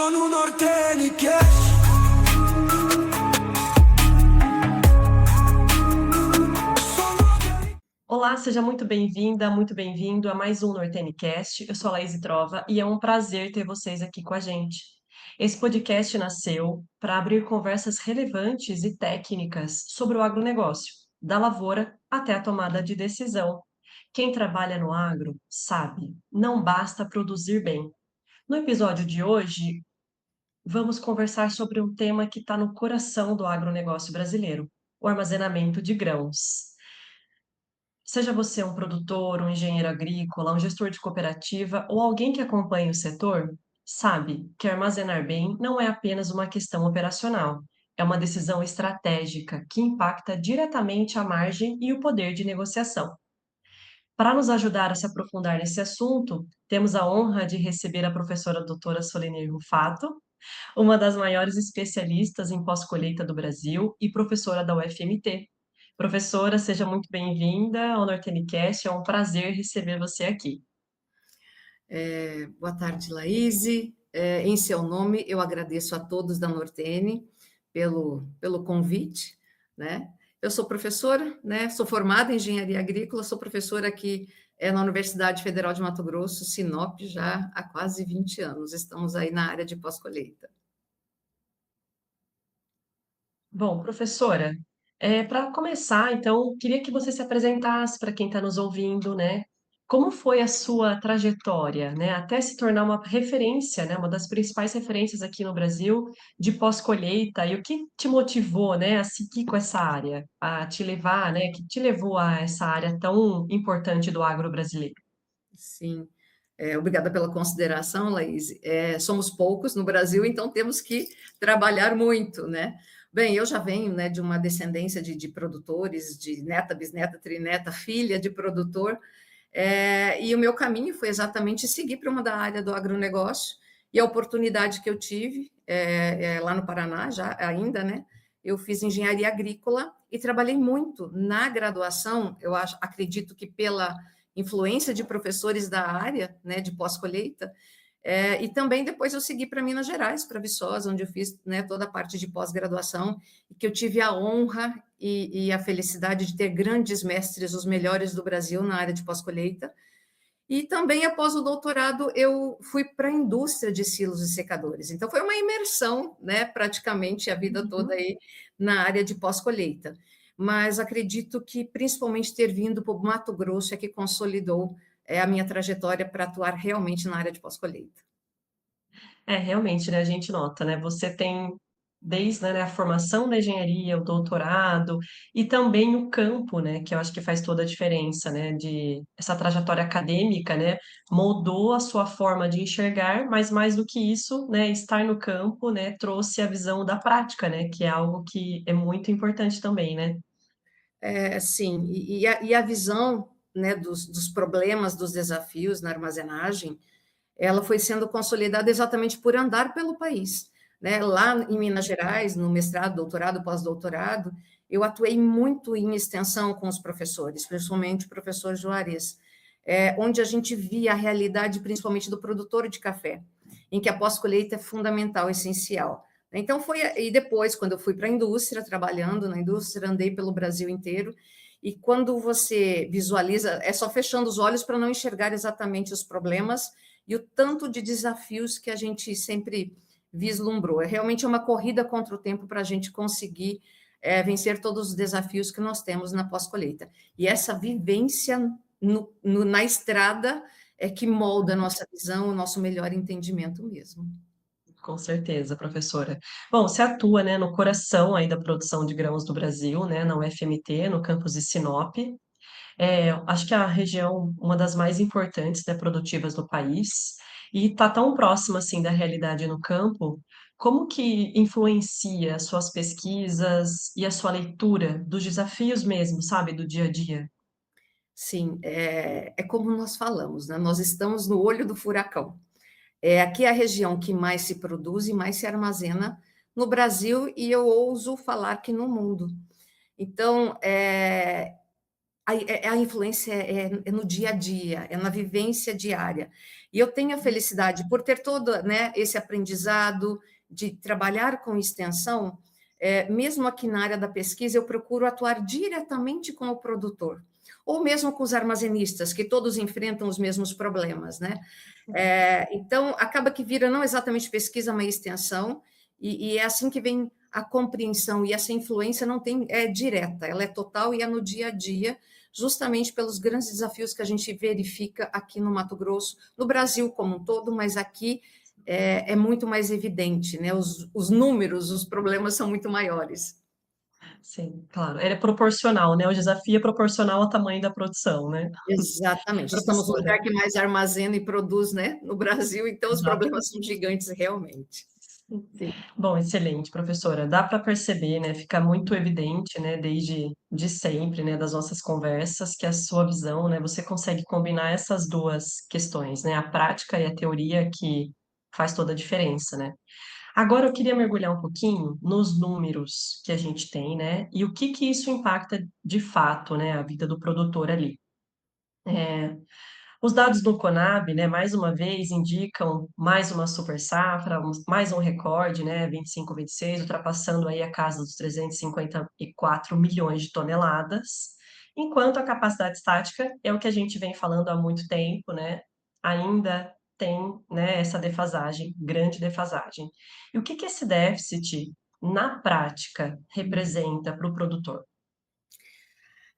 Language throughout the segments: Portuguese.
Sono un Ortenicast. Olá, seja muito bem-vinda, muito bem-vindo a mais um Nortenicast. Eu sou a Laís Trova e é um prazer ter vocês aqui com a gente. Esse podcast nasceu para abrir conversas relevantes e técnicas sobre o agronegócio, da lavoura até a tomada de decisão. Quem trabalha no agro sabe, não basta produzir bem. No episódio de hoje, vamos conversar sobre um tema que está no coração do agronegócio brasileiro: o armazenamento de grãos. Seja você um produtor, um engenheiro agrícola, um gestor de cooperativa ou alguém que acompanha o setor, sabe que armazenar bem não é apenas uma questão operacional, é uma decisão estratégica que impacta diretamente a margem e o poder de negociação. Para nos ajudar a se aprofundar nesse assunto, temos a honra de receber a professora doutora Solenir Rufato, uma das maiores especialistas em pós-colheita do Brasil e professora da UFMT. Professora, seja muito bem-vinda ao Nortenicast, é um prazer receber você aqui. Boa tarde, Laís. Em seu nome, eu agradeço a todos da Nortene pelo convite, né? Eu sou professora, né? Sou formada em engenharia agrícola, sou professora aqui na Universidade Federal de Mato Grosso, Sinop, já há quase 20 anos. Estamos aí na área de pós-colheita. Bom, professora, para começar, então, queria que você se apresentasse para quem está nos ouvindo, né? Como foi a sua trajetória, né, até se tornar uma referência, né, uma das principais referências aqui no Brasil de pós-colheita, e o que te motivou, né, a seguir com essa área, a te levar, né, que te levou a essa área tão importante do agro brasileiro? Sim, obrigada pela consideração, Laís. Somos poucos no Brasil, então temos que trabalhar muito, né? Bem, eu já venho, né, de uma descendência de produtores, de neta, bisneta, trineta, filha de produtor, e o meu caminho foi exatamente seguir para uma da área do agronegócio, e a oportunidade que eu tive lá no Paraná, já ainda, né? Eu fiz engenharia agrícola e trabalhei muito na graduação, acredito que pela influência de professores da área, né, de pós-colheita, e também depois eu segui para Minas Gerais, para Viçosa, onde eu fiz, né, toda a parte de pós-graduação, e que eu tive a honra e a felicidade de ter grandes mestres, os melhores do Brasil na área de pós-colheita. E também, após o doutorado, eu fui para a indústria de silos e secadores. Então, foi uma imersão, né, praticamente a vida toda Uhum. aí na área de pós-colheita. Mas acredito que, principalmente, ter vindo para o Mato Grosso é que consolidou a minha trajetória para atuar realmente na área de pós-colheita. É, realmente, né, a gente nota, né, você tem desde, né, a formação da engenharia, o doutorado e também o campo, né, que eu acho que faz toda a diferença, né, de essa trajetória acadêmica, né, moldou a sua forma de enxergar, mas mais do que isso, né, estar no campo, né, trouxe a visão da prática, né, que é algo que é muito importante também, né? Sim, e a visão, né, dos problemas, dos desafios na armazenagem, ela foi sendo consolidada exatamente por andar pelo país, né? Lá em Minas Gerais, no mestrado, doutorado, pós-doutorado, eu atuei muito em extensão com os professores, principalmente o professor Juarez, onde a gente via a realidade, principalmente do produtor de café, em que a pós-colheita é fundamental, essencial. Então e depois, quando eu fui para a indústria, trabalhando na indústria, andei pelo Brasil inteiro, e quando você visualiza, é só fechando os olhos para não enxergar exatamente os problemas e o tanto de desafios que a gente sempre vislumbrou. É realmente uma corrida contra o tempo para a gente conseguir vencer todos os desafios que nós temos na pós-colheita. E essa vivência na estrada é que molda a nossa visão, o nosso melhor entendimento mesmo. Com certeza, professora. Bom, você atua, né, no coração aí da produção de grãos do Brasil, né, na UFMT, no campus de Sinop. Acho que é a região, uma das mais importantes, né, produtivas do país, e está tão próxima, assim, da realidade no campo. Como que influencia as suas pesquisas e a sua leitura dos desafios mesmo, sabe, do dia a dia? Sim, é como nós falamos, né? Nós estamos no olho do furacão. Aqui é a região que mais se produz e mais se armazena no Brasil, e eu ouso falar que no mundo. Então, a influência é no dia a dia, é na vivência diária. E eu tenho a felicidade por ter todo, né, esse aprendizado de trabalhar com extensão, mesmo aqui na área da pesquisa, eu procuro atuar diretamente com o produtor, ou mesmo com os armazenistas, que todos enfrentam os mesmos problemas, né? Então, acaba que vira não exatamente pesquisa, mas extensão, e é assim que vem a compreensão, e essa influência não tem, é direta, ela é total e é no dia a dia, justamente pelos grandes desafios que a gente verifica aqui no Mato Grosso, no Brasil como um todo, mas aqui é muito mais evidente, né? Os números, os problemas são muito maiores. Sim, claro. Ele é proporcional, né, o desafio é proporcional ao tamanho da produção, né. Exatamente. Estamos no Professora, lugar que mais armazena e produz, né? No Brasil, então os problemas exatamente. são gigantes realmente. Sim. Bom, excelente, professora. Dá para perceber, né, fica muito evidente, né, desde de sempre, né, das nossas conversas, que a sua visão, né, você consegue combinar essas 2 questões, né, a prática e a teoria que faz toda a diferença, né. Agora eu queria mergulhar um pouquinho nos números que a gente tem, né, e o que que isso impacta de fato, né, a vida do produtor ali. Eh, os dados do Conab, né, mais uma vez, indicam mais uma super safra, mais um recorde, né, 25, 26, ultrapassando aí a casa dos 354 milhões de toneladas, enquanto a capacidade estática é o que a gente vem falando há muito tempo, né, ainda tem, né, essa defasagem, grande defasagem. E o que que esse déficit, na prática, representa para o produtor?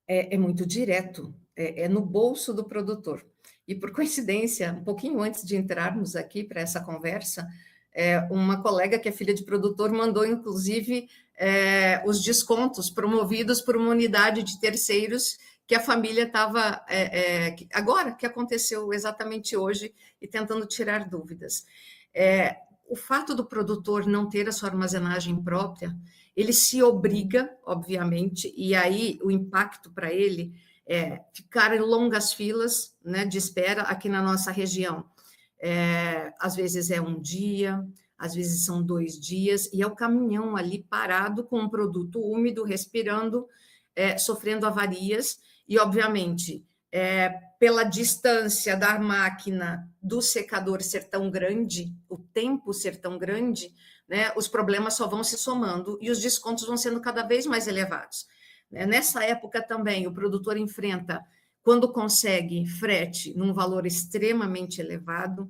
É muito direto, é no bolso do produtor. E por coincidência, um pouquinho antes de entrarmos aqui para essa conversa, uma colega que é filha de produtor mandou, inclusive, os descontos promovidos por uma unidade de terceiros que a família estava, agora, que aconteceu exatamente hoje, e tentando tirar dúvidas. O fato do produtor não ter a sua armazenagem própria, ele se obriga, obviamente, e aí o impacto para ele é ficar em longas filas, né, de espera aqui na nossa região. Às vezes é um dia, às vezes são 2 dias, e é o caminhão ali parado com um produto úmido, respirando, sofrendo avarias, e obviamente, pela distância da máquina do secador ser tão grande, o tempo ser tão grande, né, os problemas só vão se somando e os descontos vão sendo cada vez mais elevados. Nessa época também, o produtor enfrenta, quando consegue, frete num valor extremamente elevado,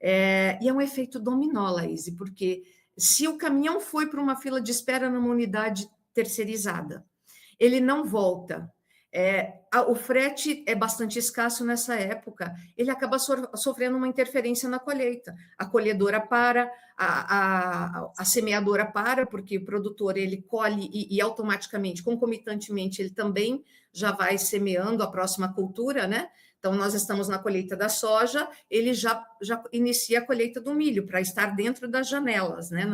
e é um efeito dominó, Laís, porque se o caminhão foi para uma fila de espera numa unidade terceirizada, ele não volta. O frete é bastante escasso nessa época, ele acaba sofrendo uma interferência na colheita. A colhedora para, a semeadora para, porque o produtor ele colhe e automaticamente, concomitantemente, ele também já vai semeando a próxima cultura, né? Então, nós estamos na colheita da soja, ele já inicia a colheita do milho, para estar dentro das janelas, né?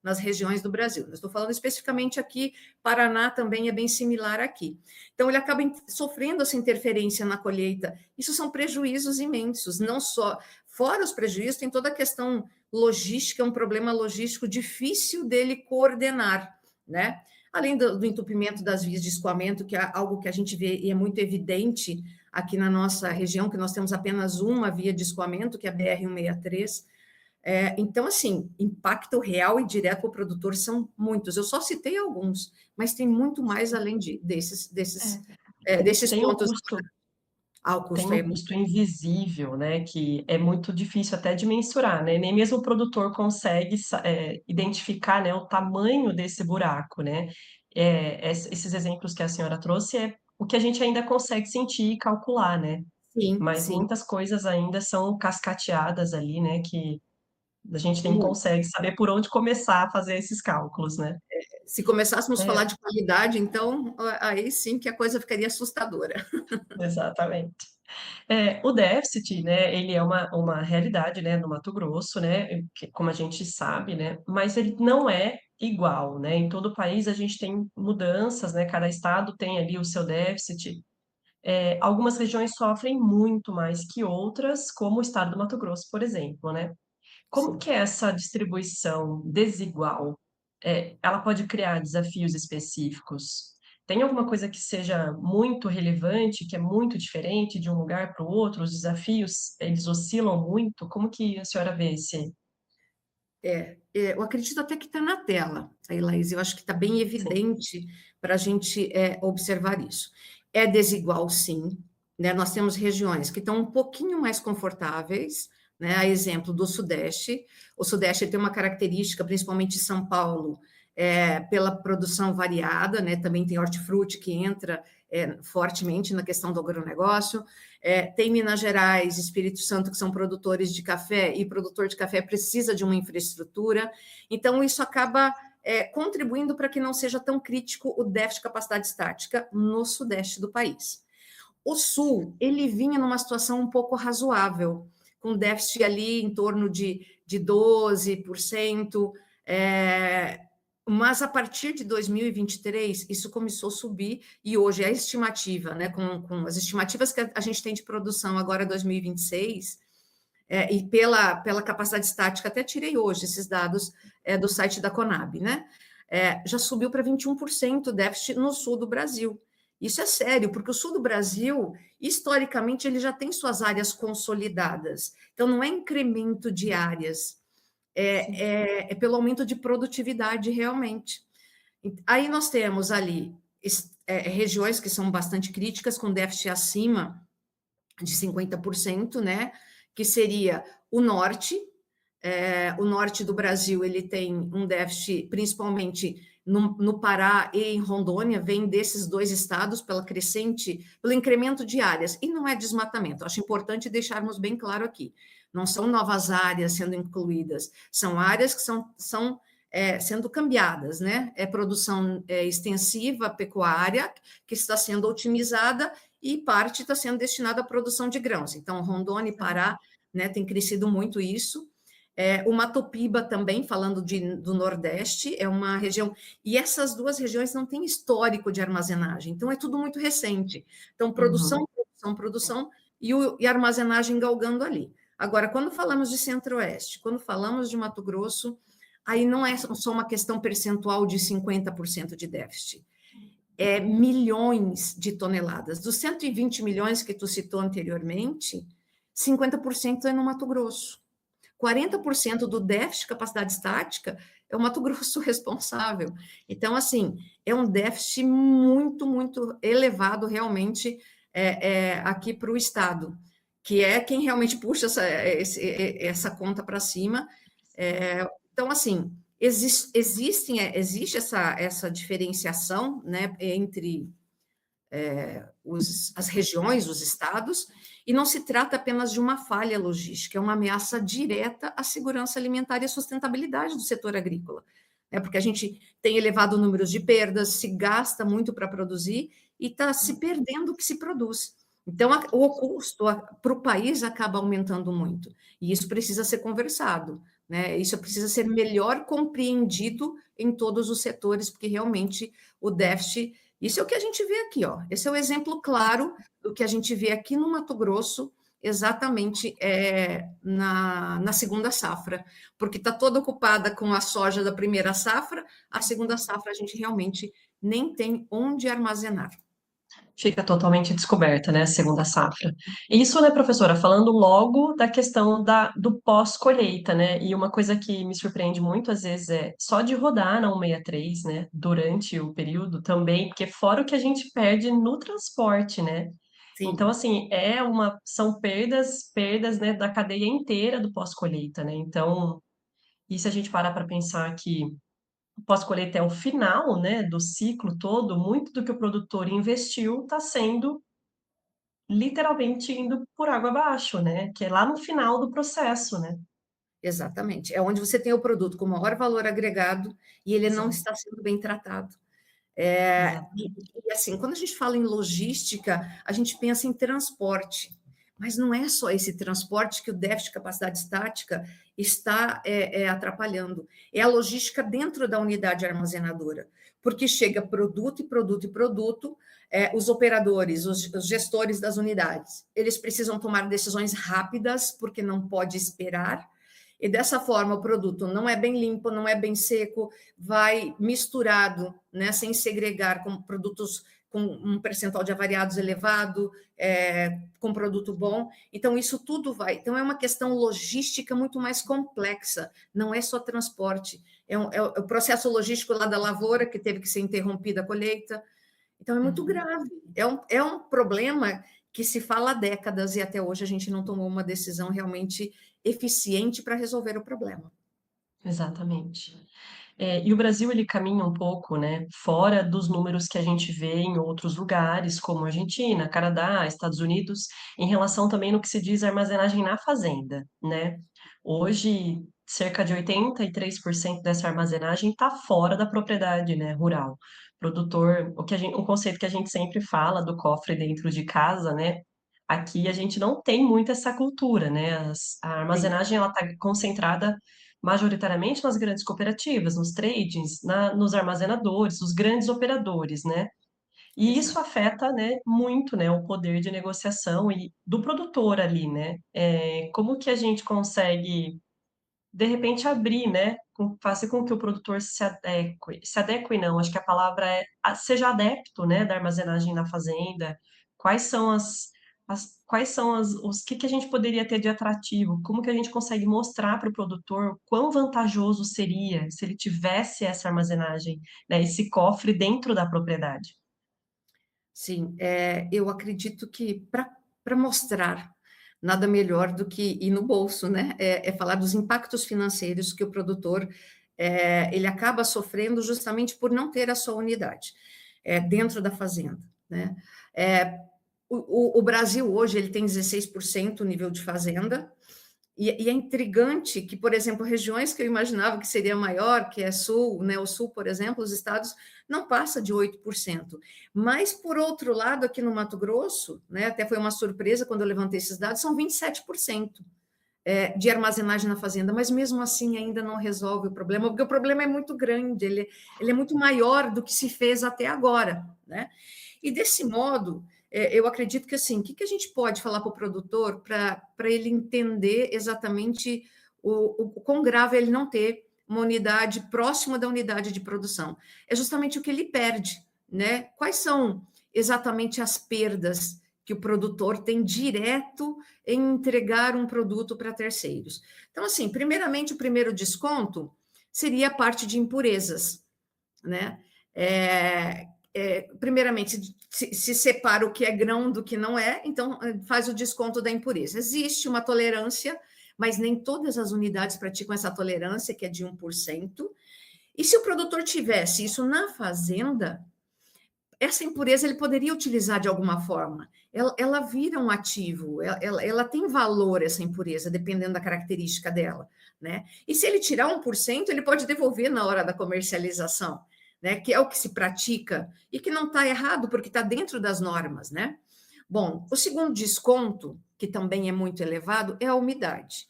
Nas regiões do Brasil. Eu estou falando especificamente aqui, Paraná também é bem similar aqui. Então, ele acaba sofrendo essa interferência na colheita. Isso são prejuízos imensos, não só. Fora os prejuízos, tem toda a questão logística, um problema logístico difícil dele coordenar, né? Além do entupimento das vias de escoamento, que é algo que a gente vê e é muito evidente aqui na nossa região, que nós temos apenas uma via de escoamento, que é a BR-163. Então, assim, impacto real e direto para o produtor são muitos. Eu só citei alguns, mas tem muito mais além desses Tem o pontos. custo O Tem custo um é custo invisível, né, que é muito difícil até de mensurar, né, nem mesmo o produtor consegue identificar, né, o tamanho desse buraco, né. Esses exemplos que a senhora trouxe é o que a gente ainda consegue sentir e calcular, né, sim, mas sim. muitas coisas ainda são cascateadas ali, né, que a gente nem Muito. consegue saber por onde começar a fazer esses cálculos, né. Se começássemos a falar É, de qualidade, então, aí sim que a coisa ficaria assustadora. exatamente. O déficit, né, ele é uma realidade, né, no Mato Grosso, né, que como a gente sabe, né, mas ele não é igual, né, em todo o país a gente tem mudanças, né, cada estado tem ali o seu déficit. Algumas regiões sofrem muito mais que outras, como o estado do Mato Grosso, por exemplo, né. Como Sim. que é essa distribuição desigual, ela pode criar desafios específicos? Tem alguma coisa que seja muito relevante, que é muito diferente de um lugar para o outro? Os desafios, eles oscilam muito? Como que a senhora vê esse? Eu acredito até que está na tela, aí, Laís, eu acho que está bem Sim, evidente para a gente observar isso. É desigual, sim, né? Nós temos regiões que estão um pouquinho mais confortáveis, né? A exemplo do Sudeste. O Sudeste tem uma característica, principalmente São Paulo, pela produção variada, né? Também tem hortifruti que entra fortemente na questão do agronegócio. Tem Minas Gerais, Espírito Santo, que são produtores de café, e produtor de café precisa de uma infraestrutura. Então, isso acaba contribuindo para que não seja tão crítico o déficit de capacidade estática no Sudeste do país. O Sul, ele vinha numa situação um pouco razoável, com déficit ali em torno de 12%, mas a partir de 2023, isso começou a subir, e hoje a estimativa, né, com as estimativas que a gente tem de produção agora 2026, e pela capacidade estática, até tirei hoje esses dados do site da Conab, né? Já subiu para 21% o déficit no sul do Brasil. Isso é sério, porque o sul do Brasil, historicamente, ele já tem suas áreas consolidadas. Então, não é incremento de áreas, sim. é pelo aumento de produtividade realmente. Aí nós temos ali regiões que são bastante críticas, com déficit acima de 50%, né? Que seria o norte do Brasil, ele tem um déficit, principalmente no Pará e em Rondônia, vem desses dois estados pelo incremento de áreas, e não é desmatamento, acho importante deixarmos bem claro aqui, não são novas áreas sendo incluídas, são áreas que são sendo cambiadas, né? É produção extensiva, pecuária, que está sendo otimizada, e parte está sendo destinada à produção de grãos. Então, Rondônia e Pará, né, tem crescido muito isso. O Mato Piba também, falando do Nordeste, é uma região, e essas duas regiões não têm histórico de armazenagem, então é tudo muito recente. Então, Uhum. produção, e armazenagem galgando ali. Agora, quando falamos de Centro-Oeste, quando falamos de Mato Grosso, aí não é só uma questão percentual de 50% de déficit, é milhões de toneladas. Dos 120 milhões que tu citou anteriormente, 50% é no Mato Grosso. 40% do déficit de capacidade estática é o Mato Grosso responsável. Então, assim, é um déficit muito, muito elevado realmente aqui para o Estado, que é quem realmente puxa essa conta para cima. Então, assim, existe essa diferenciação, né, entre as regiões, os estados, e não se trata apenas de uma falha logística, é uma ameaça direta à segurança alimentar e à sustentabilidade do setor agrícola. Porque a gente tem elevado números de perdas, se gasta muito para produzir e está se perdendo o que se produz. Então, o custo para o país acaba aumentando muito, e isso precisa ser conversado, né? Isso precisa ser melhor compreendido em todos os setores, porque realmente o déficit, isso é o que a gente vê aqui, ó. Esse é o exemplo claro do que a gente vê aqui no Mato Grosso, exatamente na segunda safra, porque está toda ocupada com a soja da primeira safra, a segunda safra a gente realmente nem tem onde armazenar. Fica totalmente descoberta, né, a segunda safra. Isso, né, professora, falando logo da questão do pós-colheita, né, e uma coisa que me surpreende muito, às vezes, é só de rodar na 163, né, durante o período também, porque fora o que a gente perde no transporte, né, então, Sim, assim, são perdas, né, da cadeia inteira do pós-colheita, né, então, e se a gente parar para pensar que pós-colheita é o final, né, do ciclo todo, muito do que o produtor investiu está sendo literalmente indo por água abaixo, né? Que é lá no final do processo, né? exatamente. É onde você tem o produto com maior valor agregado e ele não Exato, está sendo bem tratado. É, exato. e, e, assim, quando a gente fala em logística, a gente pensa em transporte, mas não é só esse transporte que o déficit de capacidade estática está atrapalhando, é a logística dentro da unidade armazenadora, porque chega produto e produto e produto, os operadores, os gestores das unidades, eles precisam tomar decisões rápidas, porque não pode esperar, E dessa forma, o produto não é bem limpo, não é bem seco, vai misturado, né, sem segregar com produtos com um percentual de avariados elevado, com produto bom. Então, isso tudo vai. Então, é uma questão logística muito mais complexa, não é só transporte. É o processo logístico lá da lavoura, que teve que ser interrompida a colheita. Então, é muito grave. É um problema que se fala há décadas e até hoje a gente não tomou uma decisão realmente eficiente para resolver o problema. Exatamente. E o Brasil ele caminha um pouco, né, fora dos números que a gente vê em outros lugares, como Argentina, Canadá, Estados Unidos, em relação também no que se diz armazenagem na fazenda, né? Hoje, cerca de 83% dessa armazenagem está fora da propriedade, né, rural. Produtor, o conceito que a gente sempre fala do cofre dentro de casa, né? Aqui a gente não tem muito essa cultura, né? A Sim, armazenagem ela está concentrada majoritariamente nas grandes cooperativas, nos tradings, nos armazenadores, os grandes operadores, né? E isso exato. afeta, né, muito, né, o poder de negociação e do produtor ali, né? Como que a gente consegue, de repente, abrir, né, fazer com que o produtor se adeque não, acho que a palavra é seja adepto, né, da armazenagem na fazenda, quais são quais são os que a gente poderia ter de atrativo, como que a gente consegue mostrar para o produtor quão vantajoso seria se ele tivesse essa armazenagem, né, esse cofre dentro da propriedade. Sim, eu acredito que para mostrar nada melhor do que ir no bolso, né? É falar dos impactos financeiros que o produtor ele acaba sofrendo justamente por não ter a sua unidade dentro da fazenda, né? É, o Brasil hoje ele tem 16% o nível de fazenda, e é intrigante que, por exemplo, regiões que eu imaginava que seria maior, que é sul, né, o sul, por exemplo, os estados, não passa de 8%. Mas, por outro lado, aqui no Mato Grosso, né, até foi uma surpresa quando eu levantei esses dados, são 27% de armazenagem na fazenda, mas mesmo assim ainda não resolve o problema, porque o problema é muito grande, ele é muito maior do que se fez até agora, né? E desse modo, eu acredito que assim, o que a gente pode falar para o produtor para ele entender exatamente o quão grave ele não ter uma unidade próxima da unidade de produção? É justamente o que ele perde, né? Quais são exatamente as perdas que o produtor tem direto em entregar um produto para terceiros? Então, assim, primeiramente, o primeiro desconto seria a parte de impurezas, né? Primeiramente, se separa o que é grão do que não é, então faz o desconto da impureza. Existe uma tolerância, mas nem todas as unidades praticam essa tolerância, que é de 1%. E se o produtor tivesse isso na fazenda, essa impureza ele poderia utilizar de alguma forma. Ela vira um ativo, ela tem valor, essa impureza, dependendo da característica dela, né? E se ele tirar 1%, ele pode devolver na hora da comercialização, né? Que é o que se pratica e que não está errado, porque está dentro das normas, né? Bom, o segundo desconto, que também é muito elevado, é a umidade.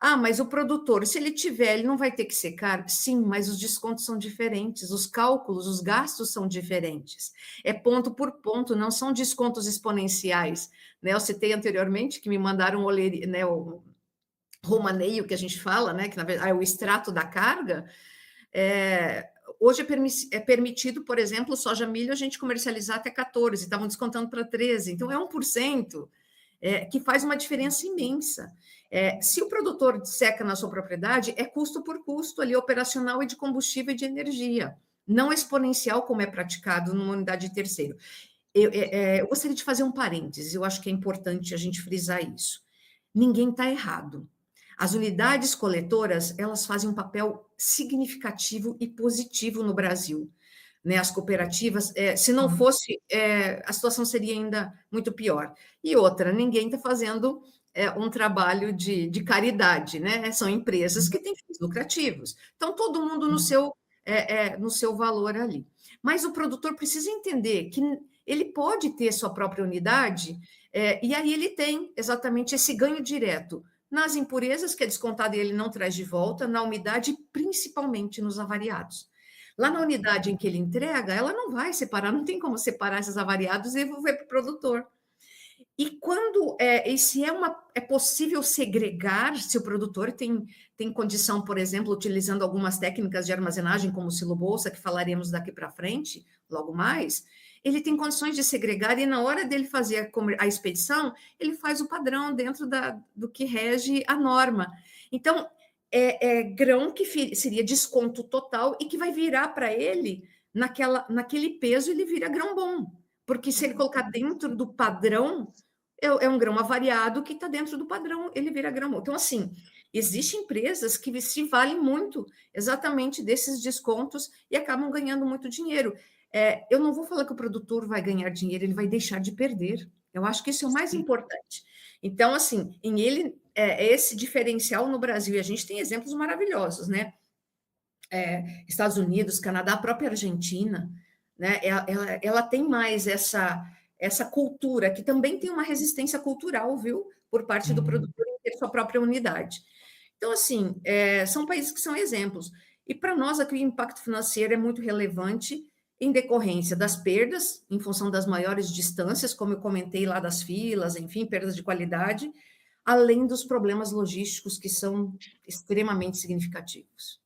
Ah, mas o produtor, se ele tiver, ele não vai ter que secar? Sim, mas os descontos são diferentes, os cálculos, os gastos são diferentes. É ponto por ponto, não são descontos exponenciais. Né? Eu citei anteriormente que me mandaram né, o romaneio, que a gente fala, né, que na verdade é o extrato da carga. Hoje é permitido, por exemplo, soja milho a gente comercializar até 14, estavam descontando para 13, então é 1%. Que faz uma diferença imensa. Se o produtor seca na sua propriedade, é custo por custo ali, operacional e de combustível e de energia, não exponencial, como é praticado numa unidade de terceiro. Eu gostaria de fazer um parênteses, eu acho que é importante a gente frisar isso. Ninguém está errado. As unidades coletoras, elas fazem um papel significativo e positivo no Brasil. Né, as cooperativas, se não fosse, a situação seria ainda muito pior. E outra, ninguém está fazendo um trabalho de caridade, né? São empresas que têm fins lucrativos. Então, todo mundo no seu valor ali. Mas o produtor precisa entender que ele pode ter sua própria unidade, e aí ele tem exatamente esse ganho direto nas impurezas, que é descontado e ele não traz de volta, na umidade e principalmente nos avariados. Lá na unidade em que ele entrega, ela não vai separar, não tem como separar esses avariados e devolver para o produtor. E se é possível segregar, se o produtor tem condição, por exemplo, utilizando algumas técnicas de armazenagem, como o silo-bolsa, que falaremos daqui para frente, logo mais, ele tem condições de segregar e na hora dele fazer a expedição, ele faz o padrão dentro do que rege a norma. Então, é grão que seria desconto total e que vai virar para ele, naquele peso, ele vira grão bom. Porque se ele colocar dentro do padrão, é um grão avariado que está dentro do padrão, ele vira grão bom. Então, assim, existem empresas que se valem muito exatamente desses descontos e acabam ganhando muito dinheiro. Eu não vou falar que o produtor vai ganhar dinheiro, ele vai deixar de perder. Eu acho que isso é o mais importante. Então, assim, esse diferencial no Brasil, e a gente tem exemplos maravilhosos, né? Estados Unidos, Canadá, a própria Argentina, né? Ela tem mais essa cultura, que também tem uma resistência cultural, viu? Por parte do produtor em ter sua própria unidade. Então, assim, são países que são exemplos. E para nós aqui o impacto financeiro é muito relevante em decorrência das perdas, em função das maiores distâncias, como eu comentei lá das filas, enfim, perdas de qualidade, além dos problemas logísticos que são extremamente significativos.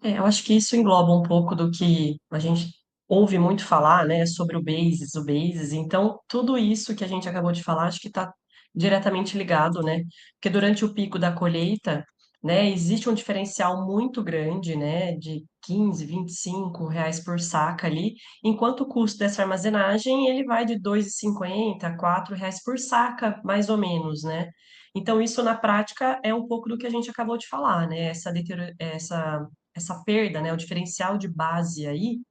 Eu acho que isso engloba um pouco do que a gente ouve muito falar, né, sobre o basis. Então, tudo isso que a gente acabou de falar, acho que está diretamente ligado, né? Porque durante o pico da colheita, né, existe um diferencial muito grande, né, de 15, R$ 25 por saca ali, enquanto o custo dessa armazenagem, ele vai de 2,50 a R$ 4 por saca, mais ou menos, né? Então, isso na prática é um pouco do que a gente acabou de falar, né? Essa perda, né, o diferencial de base aí,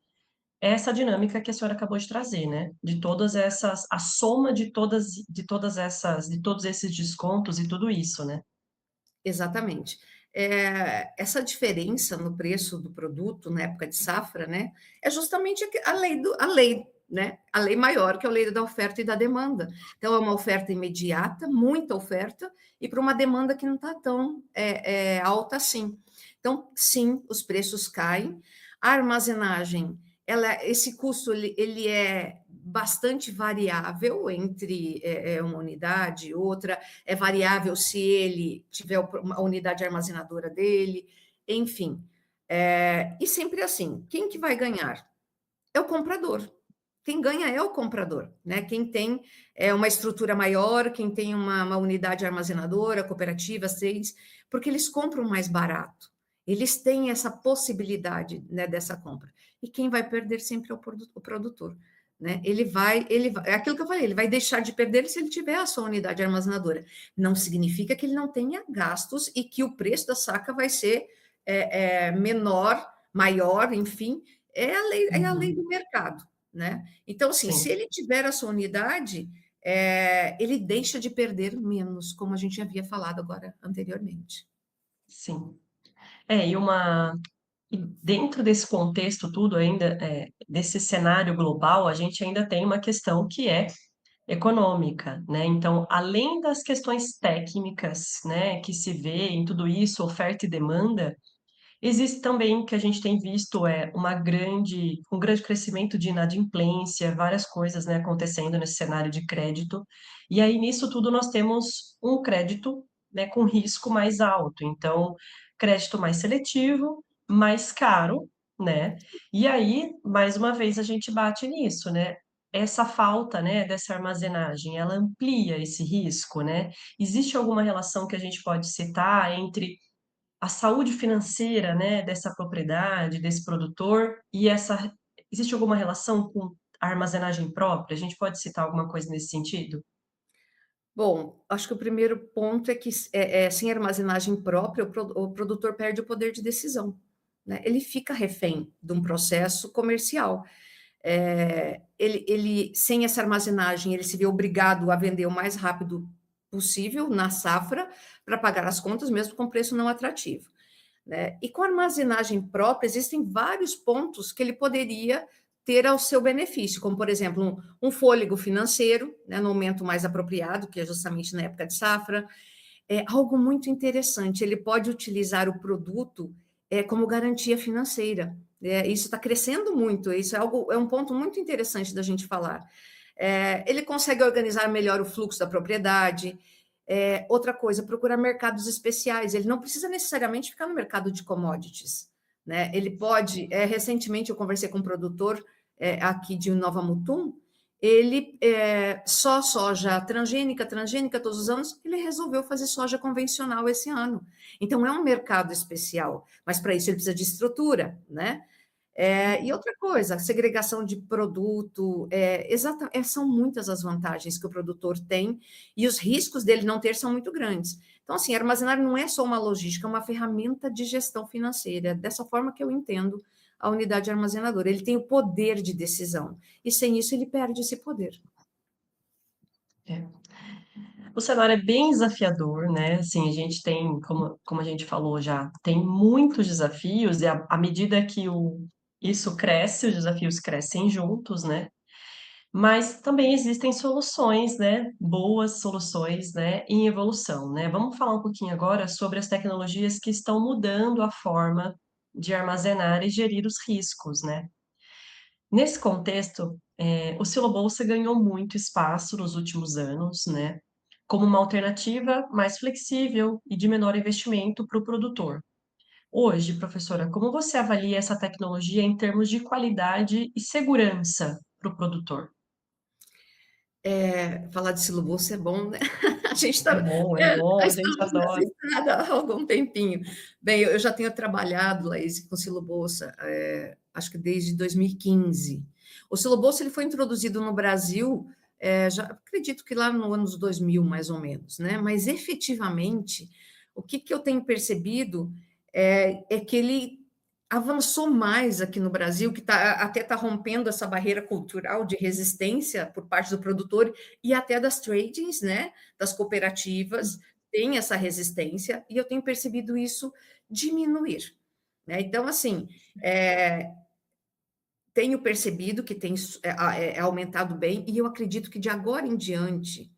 é essa dinâmica que a senhora acabou de trazer, né? De todas essas, a soma de todos esses descontos e tudo isso, né? Exatamente. Essa diferença no preço do produto na época de safra, né, é justamente a lei, né, a lei maior, que é a lei da oferta e da demanda. Então, é uma oferta imediata, muita oferta, e para uma demanda que não está tão alta assim. Então, sim, os preços caem. A armazenagem, esse custo ele é bastante variável entre uma unidade e outra, é variável se ele tiver a unidade armazenadora dele, enfim. E sempre assim, quem que vai ganhar? É o comprador. Quem ganha é o comprador, né? Quem tem uma estrutura maior, quem tem uma unidade armazenadora, cooperativa, porque eles compram mais barato. Eles têm essa possibilidade, né, dessa compra. E quem vai perder sempre é o produtor. Né? É aquilo que eu falei, ele vai deixar de perder se ele tiver a sua unidade armazenadora. Não significa que ele não tenha gastos e que o preço da saca vai ser menor, maior, enfim, é a lei do mercado, né? Então, assim, se Sim, ele tiver a sua unidade, ele deixa de perder menos, como a gente havia falado agora anteriormente. sim. E dentro desse contexto tudo ainda, desse cenário global, a gente ainda tem uma questão que é econômica, né? Então, além das questões técnicas, né, que se vê em tudo isso, oferta e demanda, existe também que a gente tem visto um grande crescimento de inadimplência, várias coisas, né, acontecendo nesse cenário de crédito. E aí nisso tudo nós temos um crédito, né, com risco mais alto. Então, crédito mais seletivo, mais caro, né? E aí, mais uma vez a gente bate nisso, né? Essa falta, né, dessa armazenagem, ela amplia esse risco, né? Existe alguma relação que a gente pode citar entre a saúde financeira, né, dessa propriedade, desse produtor, e existe alguma relação com a armazenagem própria? A gente pode citar alguma coisa nesse sentido? Bom, acho que o primeiro ponto é que sem armazenagem própria, o produtor perde o poder de decisão, né? Ele fica refém de um processo comercial. Sem essa armazenagem, ele se vê obrigado a vender o mais rápido possível na safra para pagar as contas, mesmo com preço não atrativo. Né? E com armazenagem própria, existem vários pontos que ele poderia ter ao seu benefício, como, por exemplo, um fôlego financeiro, né, no momento mais apropriado, que é justamente na época de safra. É algo muito interessante, ele pode utilizar o produto como garantia financeira. Isso está crescendo muito, isso é um ponto muito interessante da gente falar. Ele consegue organizar melhor o fluxo da propriedade. Outra coisa, procurar mercados especiais. Ele não precisa necessariamente ficar no mercado de commodities, né? Ele pode. Recentemente eu conversei com um produtor aqui de Nova Mutum. Ele só soja transgênica todos os anos. Ele resolveu fazer soja convencional esse ano. Então é um mercado especial, mas para isso ele precisa de estrutura, né? E outra coisa, segregação de produto, são muitas as vantagens que o produtor tem e os riscos dele não ter são muito grandes. Então, assim, armazenar não é só uma logística, é uma ferramenta de gestão financeira. É dessa forma que eu entendo a unidade armazenadora. Ele tem o poder de decisão e sem isso ele perde esse poder. O cenário é bem desafiador, né? Assim, a gente tem, como a gente falou já, tem muitos desafios, e à medida que isso cresce, os desafios crescem juntos, né? Mas também existem soluções, né? Boas soluções, né? Em evolução, né? Vamos falar um pouquinho agora sobre as tecnologias que estão mudando a forma de armazenar e gerir os riscos, né? Nesse contexto, o Silo Bolsa ganhou muito espaço nos últimos anos, né? Como uma alternativa mais flexível e de menor investimento para o produtor. Hoje, professora, como você avalia essa tecnologia em termos de qualidade e segurança para o produtor? Falar de silo bolsa é bom, né? A gente É bom, a gente estamos nessa adora. estrada há algum tempinho. Bem, eu já tenho trabalhado, Laís, com silo bolsa, acho que desde 2015. O silo bolsa ele foi introduzido no Brasil, já acredito que lá no anos 2000, mais ou menos, né? Mas efetivamente, o que eu tenho percebido é que ele avançou mais aqui no Brasil, que até está rompendo essa barreira cultural de resistência por parte do produtor e até das tradings, né, das cooperativas, tem essa resistência, e eu tenho percebido isso diminuir, né? Então, assim, tenho percebido que tem aumentado bem, e eu acredito que de agora em diante,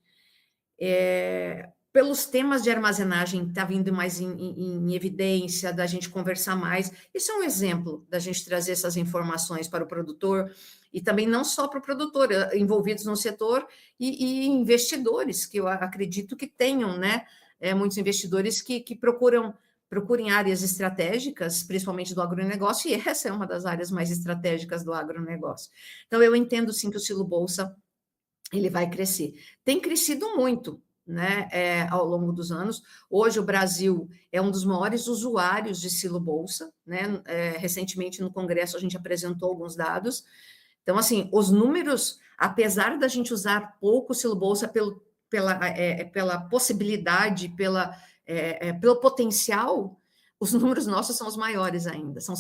pelos temas de armazenagem está vindo mais em evidência, da gente conversar mais. Isso é um exemplo da gente trazer essas informações para o produtor, e também não só para o produtor, envolvidos no setor, e investidores, que eu acredito que tenham, né? Muitos investidores que procurem áreas estratégicas, principalmente do agronegócio, e essa é uma das áreas mais estratégicas do agronegócio. Então, eu entendo sim que o Silo Bolsa ele vai crescer. Tem crescido muito, né, ao longo dos anos. Hoje o Brasil é um dos maiores usuários de Silo Bolsa, né? Recentemente no Congresso a gente apresentou alguns dados. Então, assim, os números, apesar da gente usar pouco o Silo Bolsa pela possibilidade, pelo potencial, os números nossos são os maiores ainda, são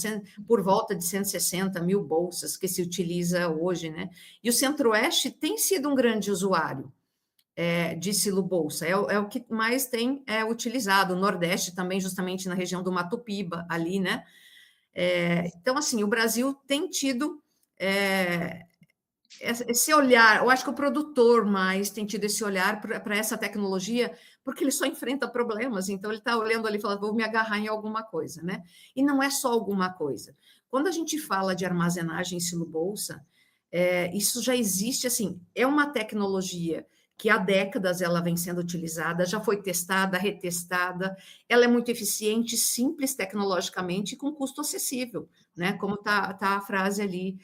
por volta de 160 mil bolsas que se utiliza hoje, né? E o Centro-Oeste tem sido um grande usuário de Silo Bolsa, é o que mais tem utilizado, o Nordeste também, justamente na região do Mato Piba, ali, né? Então, assim, o Brasil tem tido esse olhar, eu acho que o produtor mais tem tido esse olhar para essa tecnologia, porque ele só enfrenta problemas, então ele está olhando ali e falando, vou me agarrar em alguma coisa, né? E não é só alguma coisa. Quando a gente fala de armazenagem em silo bolsa, isso já existe, assim, é uma tecnologia que há décadas ela vem sendo utilizada, já foi testada, retestada, ela é muito eficiente, simples tecnologicamente e com custo acessível, né? Como tá a frase ali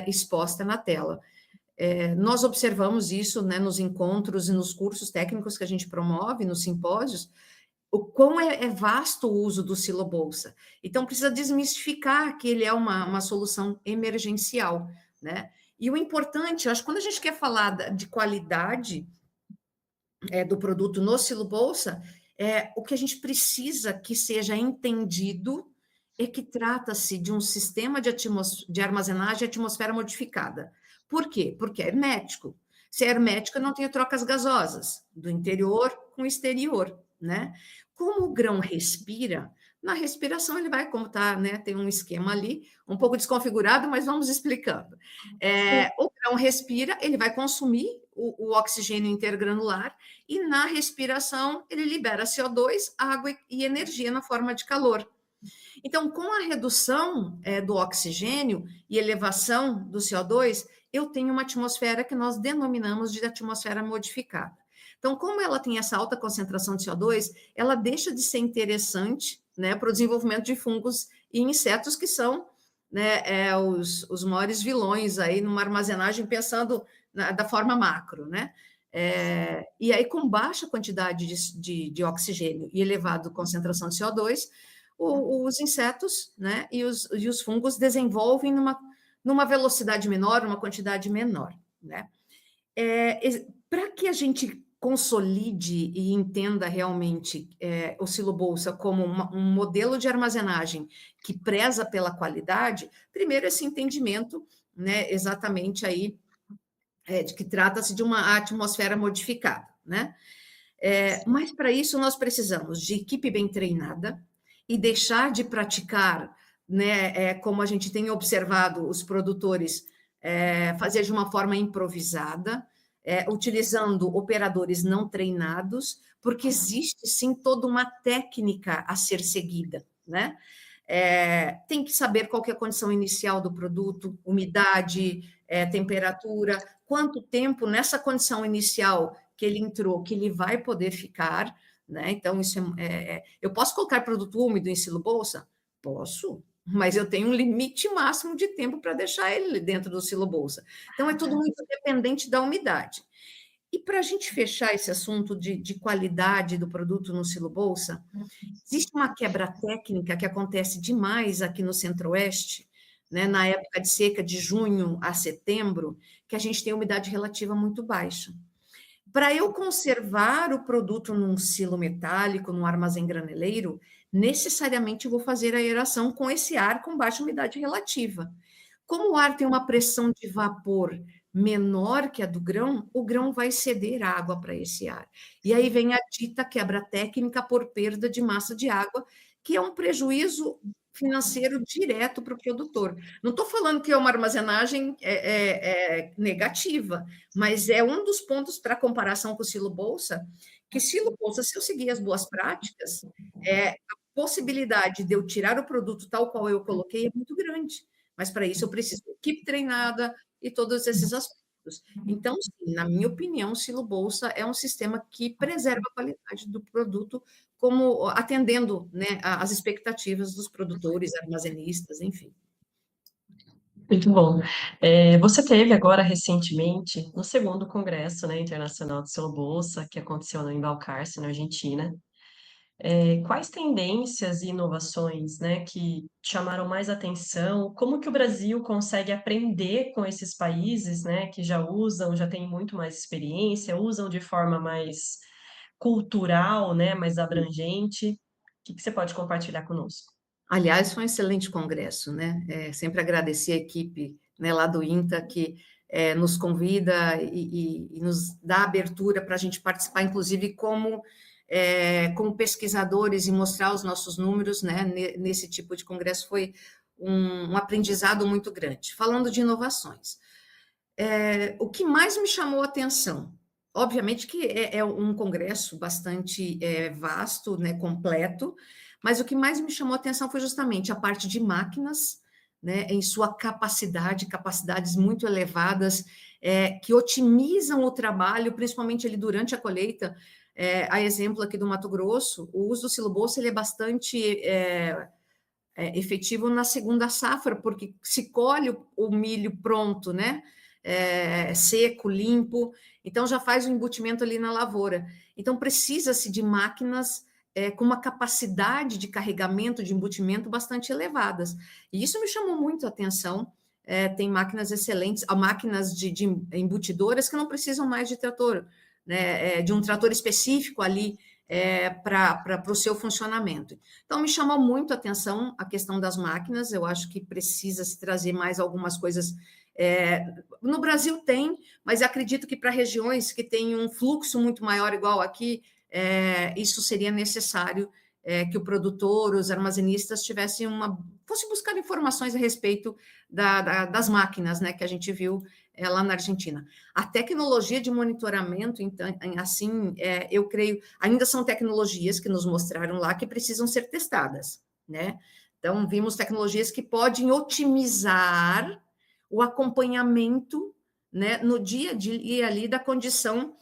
exposta na tela. Nós observamos isso, né, nos encontros e nos cursos técnicos que a gente promove, nos simpósios, o quão é vasto o uso do Silo Bolsa. Então, precisa desmistificar que ele é uma solução emergencial, né? E o importante, acho que quando a gente quer falar de qualidade do produto no Silo Bolsa, o que a gente precisa que seja entendido é que trata-se de um sistema de armazenagem e atmosfera modificada. Por quê? Porque é hermético. Se é hermético, eu não tenho trocas gasosas do interior com o exterior, né? Como o grão respira, na respiração ele vai, como está, né? Tem um esquema ali, um pouco desconfigurado, mas vamos explicando. O grão respira, ele vai consumir o oxigênio intergranular e na respiração ele libera CO2, água e energia na forma de calor. Então, com a redução do oxigênio e elevação do CO2, eu tenho uma atmosfera que nós denominamos de atmosfera modificada. Então, como ela tem essa alta concentração de CO2, ela deixa de ser interessante, né, para o desenvolvimento de fungos e insetos que são, né, os maiores vilões aí numa armazenagem, pensando da forma macro, né? E aí, com baixa quantidade de oxigênio e elevada concentração de CO2, os insetos, né, e os fungos desenvolvem numa velocidade menor, uma quantidade menor, né? Para que a gente consolide e entenda realmente o Silo Bolsa como um modelo de armazenagem que preza pela qualidade, primeiro esse entendimento, né, exatamente aí, de que trata-se de uma atmosfera modificada, né? Mas para isso nós precisamos de equipe bem treinada e deixar de praticar, né, como a gente tem observado os produtores fazer de uma forma improvisada, utilizando operadores não treinados, porque existe sim toda uma técnica a ser seguida, né? Tem que saber qual que é a condição inicial do produto, umidade, temperatura, quanto tempo nessa condição inicial que ele entrou, que ele vai poder ficar, né? Então, isso eu posso colocar produto úmido em silo bolsa? Posso, mas eu tenho um limite máximo de tempo para deixar ele dentro do silo bolsa. Então, é tudo muito dependente da umidade. E para a gente fechar esse assunto de qualidade do produto no silo bolsa, existe uma quebra técnica que acontece demais aqui no Centro-Oeste, né, na época de seca, de junho a setembro, que a gente tem umidade relativa muito baixa. Para eu conservar o produto num silo metálico, num armazém graneleiro, necessariamente eu vou fazer a aeração com esse ar com baixa umidade relativa. Como o ar tem uma pressão de vapor menor que a do grão, o grão vai ceder água para esse ar. E aí vem a dita quebra técnica por perda de massa de água, que é um prejuízo financeiro direto para o produtor. Não estou falando que é uma armazenagem negativa, mas é um dos pontos para comparação com o silo bolsa, que silo bolsa, se eu seguir as boas práticas, a possibilidade de eu tirar o produto tal qual eu coloquei é muito grande. Mas para isso eu preciso de equipe treinada e todos esses aspectos. Então, sim, na minha opinião, o silo bolsa é um sistema que preserva a qualidade do produto, como atendendo, né, as expectativas dos produtores, armazenistas, enfim. Muito bom. Você teve agora recentemente no segundo Congresso, né, Internacional do Silo Bolsa, que aconteceu em Balcarce, na Argentina. Quais tendências e inovações, né, que chamaram mais atenção? Como que o Brasil consegue aprender com esses países, né, que já usam, já têm muito mais experiência, usam de forma mais cultural, né, mais abrangente? O que que você pode compartilhar conosco? Aliás, foi um excelente congresso, né? Sempre agradecer a equipe, né, lá do INTA que nos convida e nos dá abertura para a gente participar, inclusive como pesquisadores e mostrar os nossos números, né? Nesse tipo de congresso foi um aprendizado muito grande. Falando de inovações, o que mais me chamou a atenção, obviamente que é um congresso bastante vasto, né, completo, mas o que mais me chamou a atenção foi justamente a parte de máquinas, né, em sua capacidades muito elevadas, que otimizam o trabalho, principalmente ali durante a colheita. A exemplo aqui do Mato Grosso, o uso do silo bolsa ele é bastante efetivo na segunda safra, porque se colhe o milho pronto, né? Seco, limpo, então já faz o embutimento ali na lavoura. Então precisa-se de máquinas com uma capacidade de carregamento, de embutimento bastante elevadas. E isso me chamou muito a atenção. Tem máquinas excelentes, máquinas de embutidoras que não precisam mais de trator, né? De um trator específico ali para o seu funcionamento. Então, me chamou muito a atenção a questão das máquinas, eu acho que precisa se trazer mais algumas coisas. No Brasil tem, mas acredito que para regiões que têm um fluxo muito maior, igual aqui, isso seria necessário que o produtor, os armazenistas fossem buscar informações a respeito das máquinas, né, que a gente viu lá na Argentina. A tecnologia de monitoramento, então, assim, eu creio, ainda são tecnologias que nos mostraram lá que precisam ser testadas, né? Então, vimos tecnologias que podem otimizar o acompanhamento, né, no dia a dia ali da condição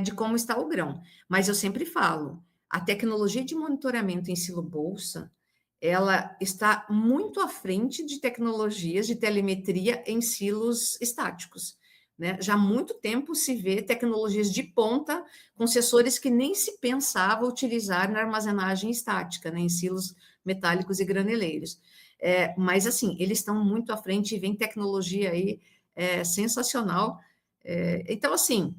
de como está o grão. Mas eu sempre falo, a tecnologia de monitoramento em silo bolsa, ela está muito à frente de tecnologias de telemetria em silos estáticos, né? Já há muito tempo se vê tecnologias de ponta com sensores que nem se pensava utilizar na armazenagem estática, né, em silos metálicos e graneleiros. Mas, assim, eles estão muito à frente e vem tecnologia aí sensacional. Então, assim,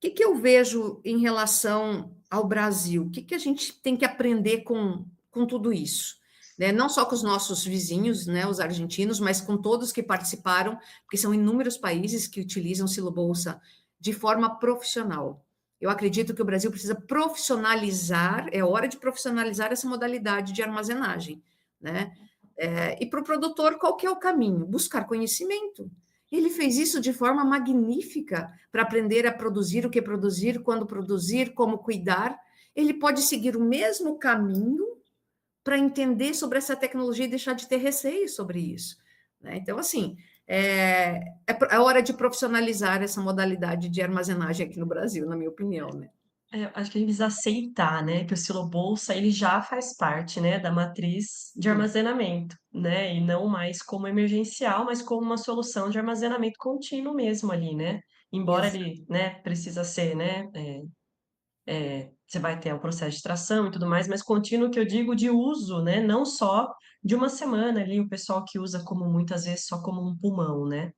o que eu vejo em relação ao Brasil? O que a gente tem que aprender com tudo isso? Né? Não só com os nossos vizinhos, né, os argentinos, mas com todos que participaram, porque são inúmeros países que utilizam Silo Bolsa de forma profissional. Eu acredito que o Brasil precisa profissionalizar, é hora de profissionalizar essa modalidade de armazenagem, né? E para o produtor, qual que é o caminho? Buscar conhecimento. Ele fez isso de forma magnífica para aprender a produzir, o que produzir, quando produzir, como cuidar. Ele pode seguir o mesmo caminho para entender sobre essa tecnologia e deixar de ter receio sobre isso, né? Então, assim, é hora de profissionalizar essa modalidade de armazenagem aqui no Brasil, na minha opinião, né? Acho que a gente precisa aceitar, né, que o silo bolsa ele já faz parte, né, da matriz de Sim, armazenamento, né, e não mais como emergencial, mas como uma solução de armazenamento contínuo mesmo ali, né? Embora exato. ele, né, precisa ser, né, você vai ter o processo de tração e tudo mais, mas contínuo que eu digo de uso, né, não só de uma semana ali, o pessoal que usa como muitas vezes só como um pulmão, né?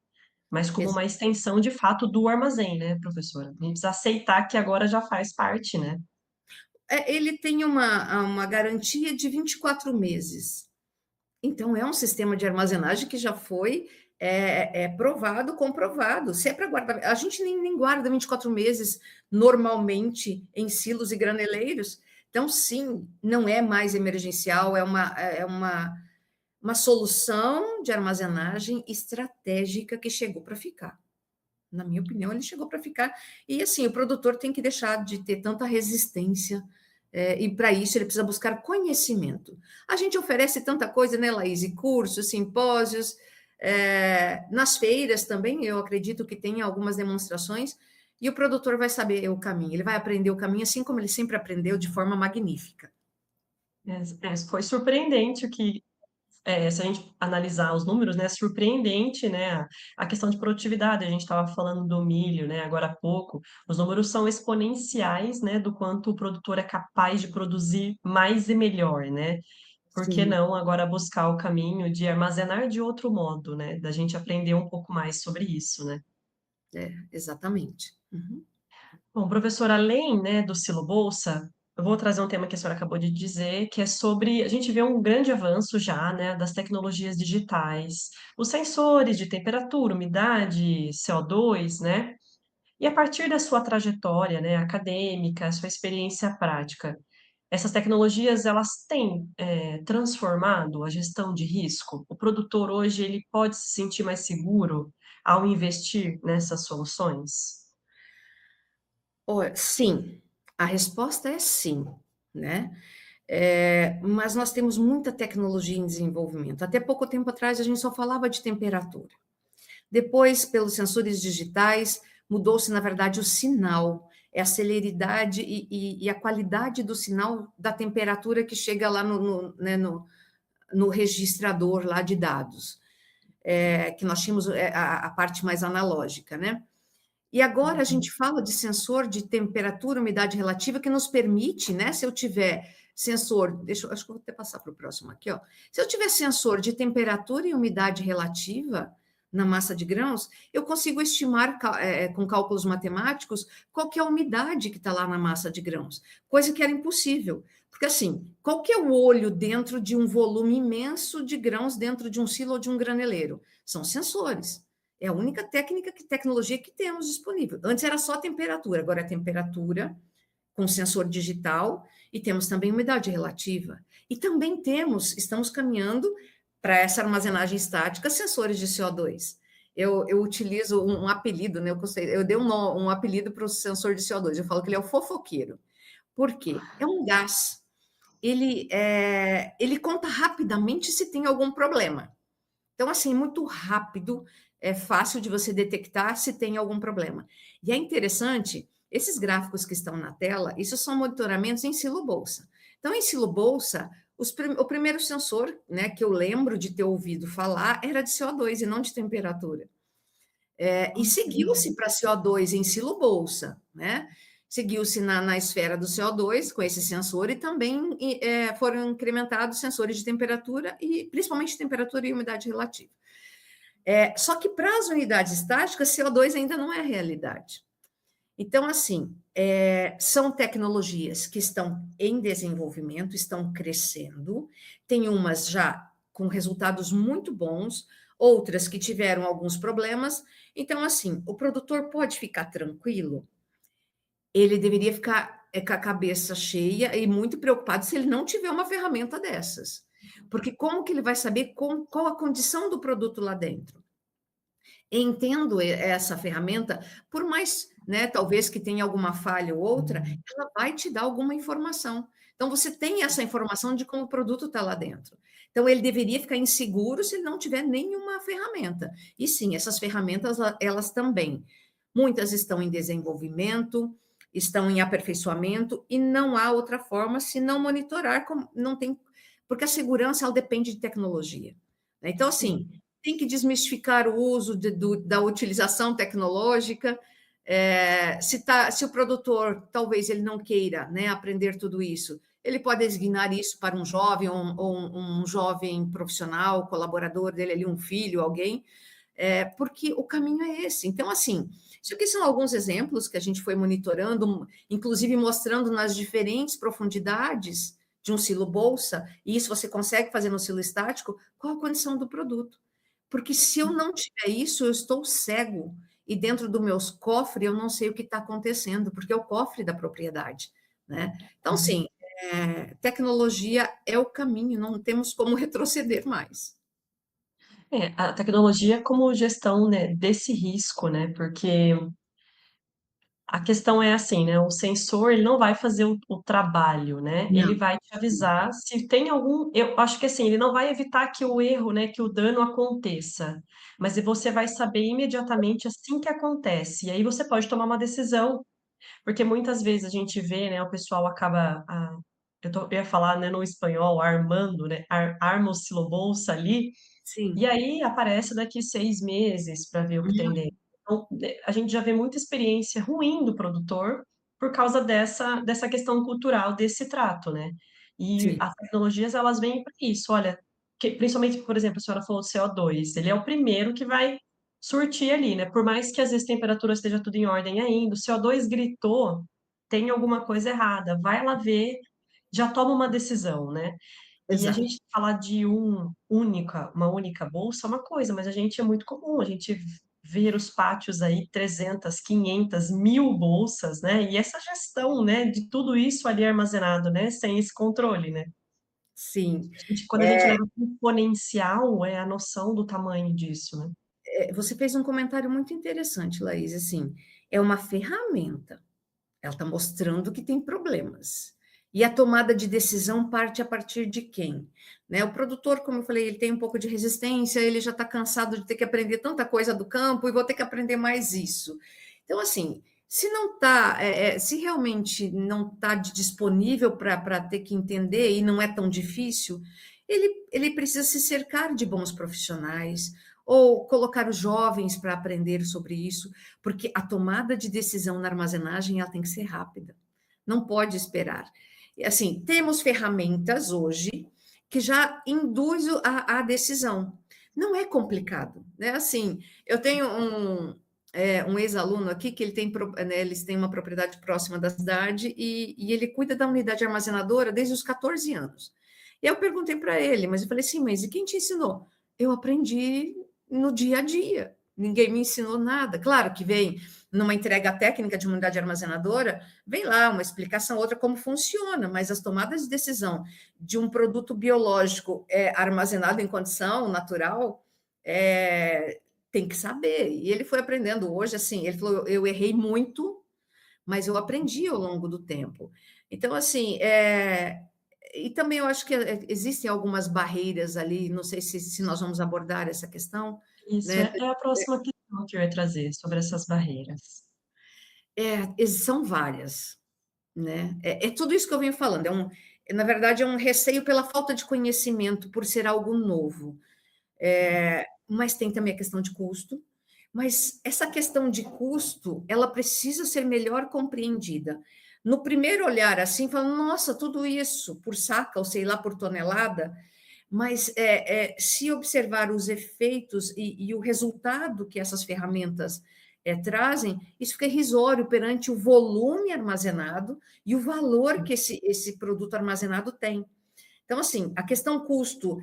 Mas como uma extensão de fato do armazém, né, professora? A gente precisa aceitar que agora já faz parte, né? Ele tem uma garantia de 24 meses. Então, é um sistema de armazenagem que já foi provado, comprovado. Se é para guardar, a gente nem guarda 24 meses normalmente em silos e graneleiros. Então, sim, não é mais emergencial, uma solução de armazenagem estratégica que chegou para ficar. Na minha opinião, ele chegou para ficar. E assim, o produtor tem que deixar de ter tanta resistência, e para isso ele precisa buscar conhecimento. A gente oferece tanta coisa, né, Laís? E cursos, simpósios, nas feiras também, eu acredito que tem algumas demonstrações, e o produtor vai saber o caminho, ele vai aprender o caminho assim como ele sempre aprendeu, de forma magnífica. Foi surpreendente o que, se a gente analisar os números, né, surpreendente, né, a questão de produtividade. A gente estava falando do milho, né, agora há pouco. Os números são exponenciais, né, do quanto o produtor é capaz de produzir mais e melhor, né? Por que Sim, não agora buscar o caminho de armazenar de outro modo, né? Da gente aprender um pouco mais sobre isso, né? exatamente. Uhum. Bom, professor, além, né, do Silo Bolsa, eu vou trazer um tema que a senhora acabou de dizer, que é sobre, a gente vê um grande avanço já, né, das tecnologias digitais, os sensores de temperatura, umidade, CO2, né? E a partir da sua trajetória, né, acadêmica, sua experiência prática, essas tecnologias, elas têm, transformado a gestão de risco? O produtor hoje, ele pode se sentir mais seguro ao investir nessas soluções? Olha, sim, a resposta é sim, né? Mas nós temos muita tecnologia em desenvolvimento. Até pouco tempo atrás a gente só falava de temperatura. Depois, pelos sensores digitais, mudou-se, na verdade, o sinal, é a celeridade e a qualidade do sinal da temperatura que chega lá né, no registrador lá de dados, que nós tínhamos a parte mais analógica, né? E agora a gente fala de sensor de temperatura, umidade relativa, que nos permite, né? Se eu tiver sensor, acho que eu vou até passar para o próximo aqui, ó. Se eu tiver sensor de temperatura e umidade relativa na massa de grãos, eu consigo estimar com cálculos matemáticos qual que é a umidade que está lá na massa de grãos, coisa que era impossível. Porque assim, qual que é o olho dentro de um volume imenso de grãos dentro de um silo ou de um graneleiro? São sensores. É a única tecnologia que temos disponível. Antes era só temperatura, agora é temperatura com sensor digital e temos também umidade relativa. E também estamos caminhando para essa armazenagem estática, sensores de CO2. Eu utilizo um apelido, né? Eu dei um apelido para o sensor de CO2. Eu falo que ele é o fofoqueiro. Por quê? É um gás ele conta rapidamente se tem algum problema. Então, assim, muito rápido, é fácil de você detectar se tem algum problema. E é interessante, esses gráficos que estão na tela, isso são monitoramentos em silo bolsa. Então, em silo bolsa, o primeiro sensor, né, que eu lembro de ter ouvido falar era de CO2 e não de temperatura. E seguiu-se para CO2 em silo bolsa, né? Seguiu-se na esfera do CO2 com esse sensor e também foram incrementados sensores de temperatura e principalmente temperatura e umidade relativa. Só que para as unidades estáticas, CO2 ainda não é realidade. Então, assim, são tecnologias que estão em desenvolvimento, estão crescendo, tem umas já com resultados muito bons, outras que tiveram alguns problemas. Então, assim, o produtor pode ficar tranquilo, ele deveria ficar com a cabeça cheia e muito preocupado se ele não tiver uma ferramenta dessas. Porque como que ele vai saber qual a condição do produto lá dentro? Entendo essa ferramenta, por mais, né, talvez que tenha alguma falha ou outra, ela vai te dar alguma informação. Então, você tem essa informação de como o produto está lá dentro. Então, ele deveria ficar inseguro se ele não tiver nenhuma ferramenta. E sim, essas ferramentas, elas também, muitas estão em desenvolvimento, estão em aperfeiçoamento, e não há outra forma se não monitorar, não tem, porque a segurança, ela depende de tecnologia. Então, assim, tem que desmistificar o uso da utilização tecnológica. Se o produtor, talvez ele não queira, né, aprender tudo isso, ele pode designar isso para um jovem ou um jovem profissional, colaborador dele ali, um filho, alguém, porque o caminho é esse. Então, assim, isso aqui são alguns exemplos que a gente foi monitorando, inclusive mostrando nas diferentes profundidades de um silo bolsa, e isso você consegue fazer no silo estático, qual a condição do produto. Porque se eu não tiver isso, eu estou cego. E dentro do meus cofres, eu não sei o que está acontecendo, porque é o cofre da propriedade. Né? Então, sim, tecnologia é o caminho, não temos como retroceder mais. A tecnologia como gestão, né, desse risco, né? Porque a questão é assim, né? O sensor ele não vai fazer o trabalho, né? Ele Não, vai te avisar se tem algum. Eu acho que assim, ele não vai evitar que o erro, né, que o dano aconteça, mas você vai saber imediatamente assim que acontece. E aí você pode tomar uma decisão, porque muitas vezes a gente vê, né, o pessoal acaba. Eu ia falar, né, no espanhol, armando, né? Arma o silobolsa ali. E sim. aí aparece daqui 6 meses para ver o que tem dentro. Então, a gente já vê muita experiência ruim do produtor por causa dessa questão cultural, desse trato, né. E Sim, as tecnologias, elas vêm para isso, olha, principalmente, por exemplo, a senhora falou do CO2, ele é o primeiro que vai surtir ali, né, por mais que às vezes a temperatura esteja tudo em ordem ainda, o CO2 gritou, tem alguma coisa errada, vai lá ver, já toma uma decisão, né. E a exato. gente falar de uma única bolsa é uma coisa, mas a gente é muito comum, a gente ver os pátios aí 300, 500, 1000 bolsas, né, e essa gestão, né, de tudo isso ali armazenado, né, sem esse controle, né. Sim. Quando a gente leva para o exponencial, é a noção do tamanho disso, né. Você fez um comentário muito interessante, Laís, assim, é uma ferramenta. Ela está mostrando que tem problemas. E a tomada de decisão parte a partir de quem? Né? O produtor, como eu falei, ele tem um pouco de resistência, ele já está cansado de ter que aprender tanta coisa do campo e vou ter que aprender mais isso. Então, assim, se não está, se realmente não está disponível para ter que entender e não é tão difícil, ele precisa se cercar de bons profissionais ou colocar os jovens para aprender sobre isso, porque a tomada de decisão na armazenagem ela tem que ser rápida, não pode esperar. Assim, temos ferramentas hoje que já induzem a decisão. Não é complicado, né? Assim, eu tenho um ex-aluno aqui que né, eles têm uma propriedade próxima da cidade e ele cuida da unidade armazenadora desde os 14 anos. E eu perguntei para ele, mas eu falei assim, mas e quem te ensinou? Eu aprendi no dia a dia. Ninguém me ensinou nada. Claro que vem numa entrega técnica de uma unidade armazenadora, vem lá uma explicação, outra como funciona, mas as tomadas de decisão de um produto biológico armazenado em condição natural tem que saber. E ele foi aprendendo hoje, assim, ele falou, eu errei muito, mas eu aprendi ao longo do tempo. Então, assim, E também eu acho que existem algumas barreiras ali, não sei se nós vamos abordar essa questão, Isso né? é a próxima questão que eu ia trazer sobre essas barreiras. São várias, né? Tudo isso que eu venho falando, na verdade, é um receio pela falta de conhecimento, por ser algo novo. Mas tem também a questão de custo, mas essa questão de custo, ela precisa ser melhor compreendida. No primeiro olhar, assim, fala, nossa, tudo isso por saca, ou sei lá, por tonelada, mas se observar os efeitos e o resultado que essas ferramentas trazem, isso fica irrisório perante o volume armazenado e o valor que esse produto armazenado tem. Então, assim, a questão custo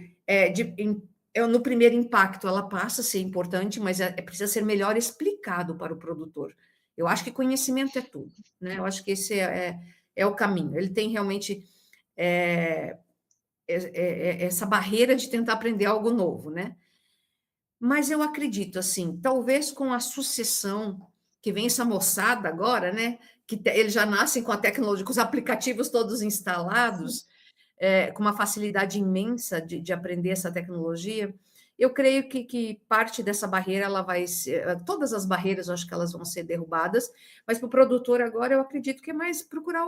no primeiro impacto ela passa a ser importante, mas precisa ser melhor explicado para o produtor. Eu acho que conhecimento é tudo, né? Eu acho que esse é o caminho. Ele tem realmente essa barreira de tentar aprender algo novo, né? Mas eu acredito, assim, talvez com a sucessão que vem essa moçada agora, né? Eles já nascem com a tecnologia, com os aplicativos todos instalados, com uma facilidade imensa de aprender essa tecnologia. Eu creio que parte dessa barreira ela vai ser, todas as barreiras eu acho que elas vão ser derrubadas, mas para o produtor agora eu acredito que é mais procurar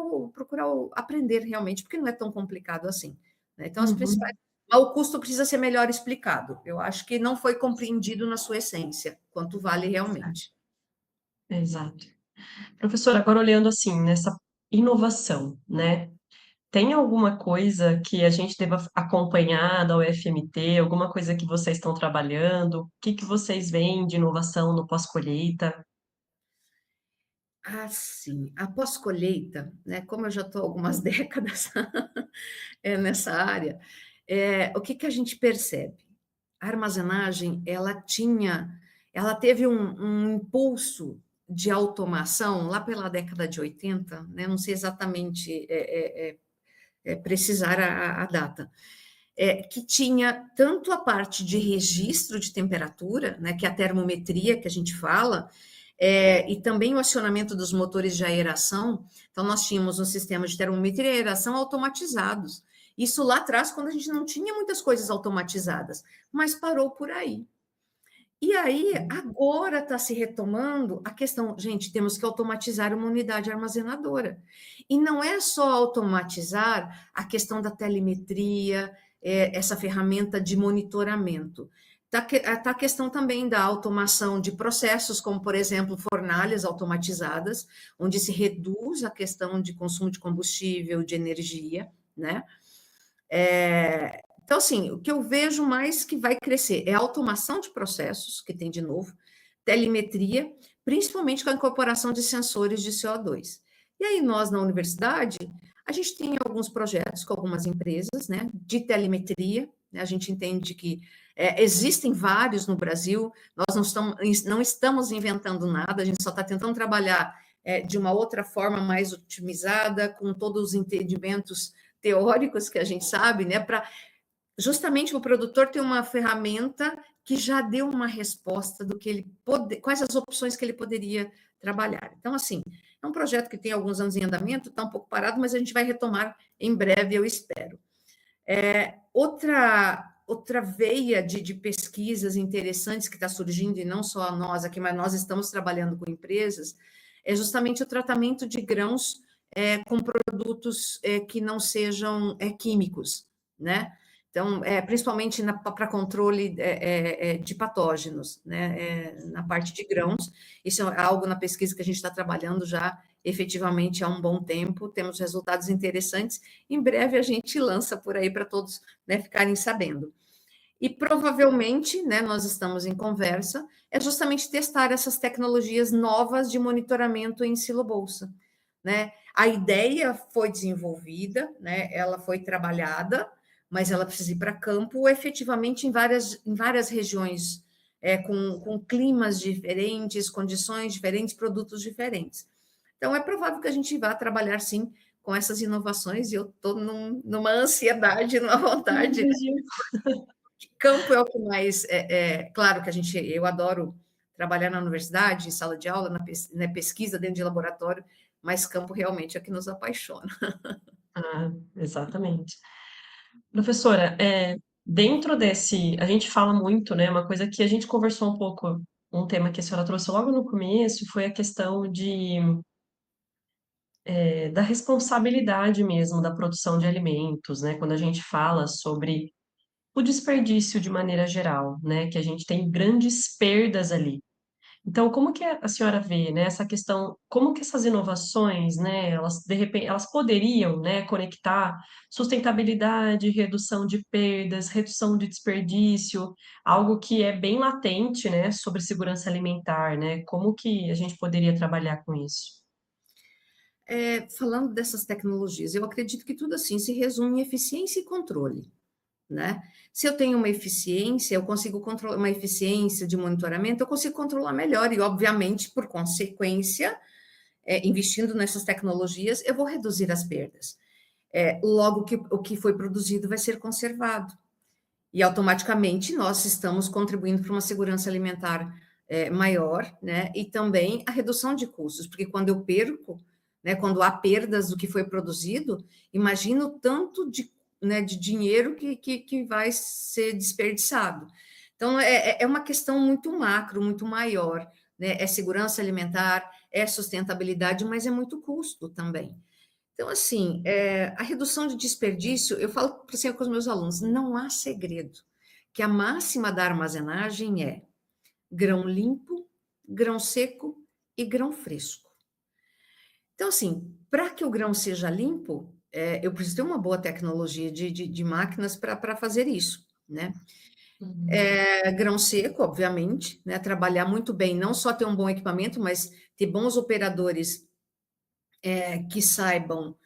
aprender realmente, porque não é tão complicado assim, né? Então, as principais. Uhum, Mas o custo precisa ser melhor explicado. Eu acho que não foi compreendido na sua essência, quanto vale realmente. exato. Professora, agora olhando assim, nessa inovação, né? Tem alguma coisa que a gente deva acompanhar da UFMT, alguma coisa que vocês estão trabalhando? O que que vocês veem de inovação no pós-colheita? Ah, sim. A pós-colheita, né, como eu já estou há algumas décadas nessa área, o que que a gente percebe? A armazenagem, ela teve um impulso de automação lá pela década de 80, né, não sei exatamente precisar a data, que tinha tanto a parte de registro de temperatura, né, que é a termometria que a gente fala, e também o acionamento dos motores de aeração. Então, nós tínhamos um sistema de termometria e aeração automatizados. Isso lá atrás, quando a gente não tinha muitas coisas automatizadas, mas parou por aí. E aí, agora está se retomando a questão, gente, temos que automatizar uma unidade armazenadora. E não é só automatizar a questão da telemetria, essa ferramenta de monitoramento. Tá a questão também da automação de processos, como, por exemplo, fornalhas automatizadas, onde se reduz a questão de consumo de combustível, de energia, né? Então, assim, o que eu vejo mais que vai crescer é a automação de processos, que tem de novo, telemetria, principalmente com a incorporação de sensores de CO2. E aí, nós, na universidade, a gente tem alguns projetos com algumas empresas, né, de telemetria, né, a gente entende que existem vários no Brasil, nós não estamos inventando nada, a gente só está tentando trabalhar de uma outra forma mais otimizada, com todos os entendimentos teóricos que a gente sabe, né, para justamente o produtor ter uma ferramenta que já deu uma resposta do que quais as opções que ele poderia trabalhar. Então, assim, é um projeto que tem alguns anos em andamento, está um pouco parado, mas a gente vai retomar em breve, eu espero. Outra veia de pesquisas interessantes que está surgindo, e não só nós aqui, mas nós estamos trabalhando com empresas, é justamente o tratamento de grãos com produtos que não sejam químicos, né? Então, principalmente para controle de patógenos, né? Na parte de grãos, isso é algo na pesquisa que a gente está trabalhando já efetivamente há um bom tempo, temos resultados interessantes, em breve a gente lança por aí para todos, né, ficarem sabendo. E provavelmente, né, nós estamos em conversa, é justamente testar essas tecnologias novas de monitoramento em silo-bolsa, né? A ideia foi desenvolvida, né, ela foi trabalhada, mas ela precisa ir para campo efetivamente em várias regiões, com climas diferentes, condições diferentes, produtos diferentes. Então, é provável que a gente vá trabalhar, sim, com essas inovações, e eu estou numa ansiedade, numa vontade, né? Imagino. Campo é o que mais. Claro que eu adoro trabalhar na universidade, em sala de aula, na pesquisa dentro de laboratório, mas campo realmente é o que nos apaixona. Exatamente. Professora, dentro desse, a gente fala muito, né? Uma coisa que a gente conversou um pouco, um tema que a senhora trouxe logo no começo foi a questão da responsabilidade mesmo da produção de alimentos, né? Quando a gente fala sobre o desperdício de maneira geral, né? Que a gente tem grandes perdas ali. Então, como que a senhora vê, né, essa questão, como que essas inovações, né, elas de repente, elas poderiam, né, conectar sustentabilidade, redução de perdas, redução de desperdício, algo que é bem latente, né, sobre segurança alimentar, né? Como que a gente poderia trabalhar com isso? Falando dessas tecnologias, eu acredito que tudo assim se resume em eficiência e controle, né? Se eu tenho uma eficiência, eu consigo controlar uma eficiência de monitoramento, eu consigo controlar melhor e, obviamente, por consequência, investindo nessas tecnologias, eu vou reduzir as perdas. Logo que o que foi produzido vai ser conservado. E automaticamente nós estamos contribuindo para uma segurança alimentar maior, né? E também a redução de custos, porque quando eu perco, né, quando há perdas do que foi produzido, imagina o tanto de, né, de dinheiro que vai ser desperdiçado. Então, é uma questão muito macro, muito maior, né? É segurança alimentar, é sustentabilidade, mas é muito custo também. Então, assim, a redução de desperdício, eu falo sempre com os meus alunos, não há segredo, que a máxima da armazenagem é grão limpo, grão seco e grão fresco. Então, assim, para que o grão seja limpo, eu preciso ter uma boa tecnologia de máquinas para fazer isso, né? Uhum. Grão seco, obviamente, né? Trabalhar muito bem, não só ter um bom equipamento, mas ter bons operadores que saibam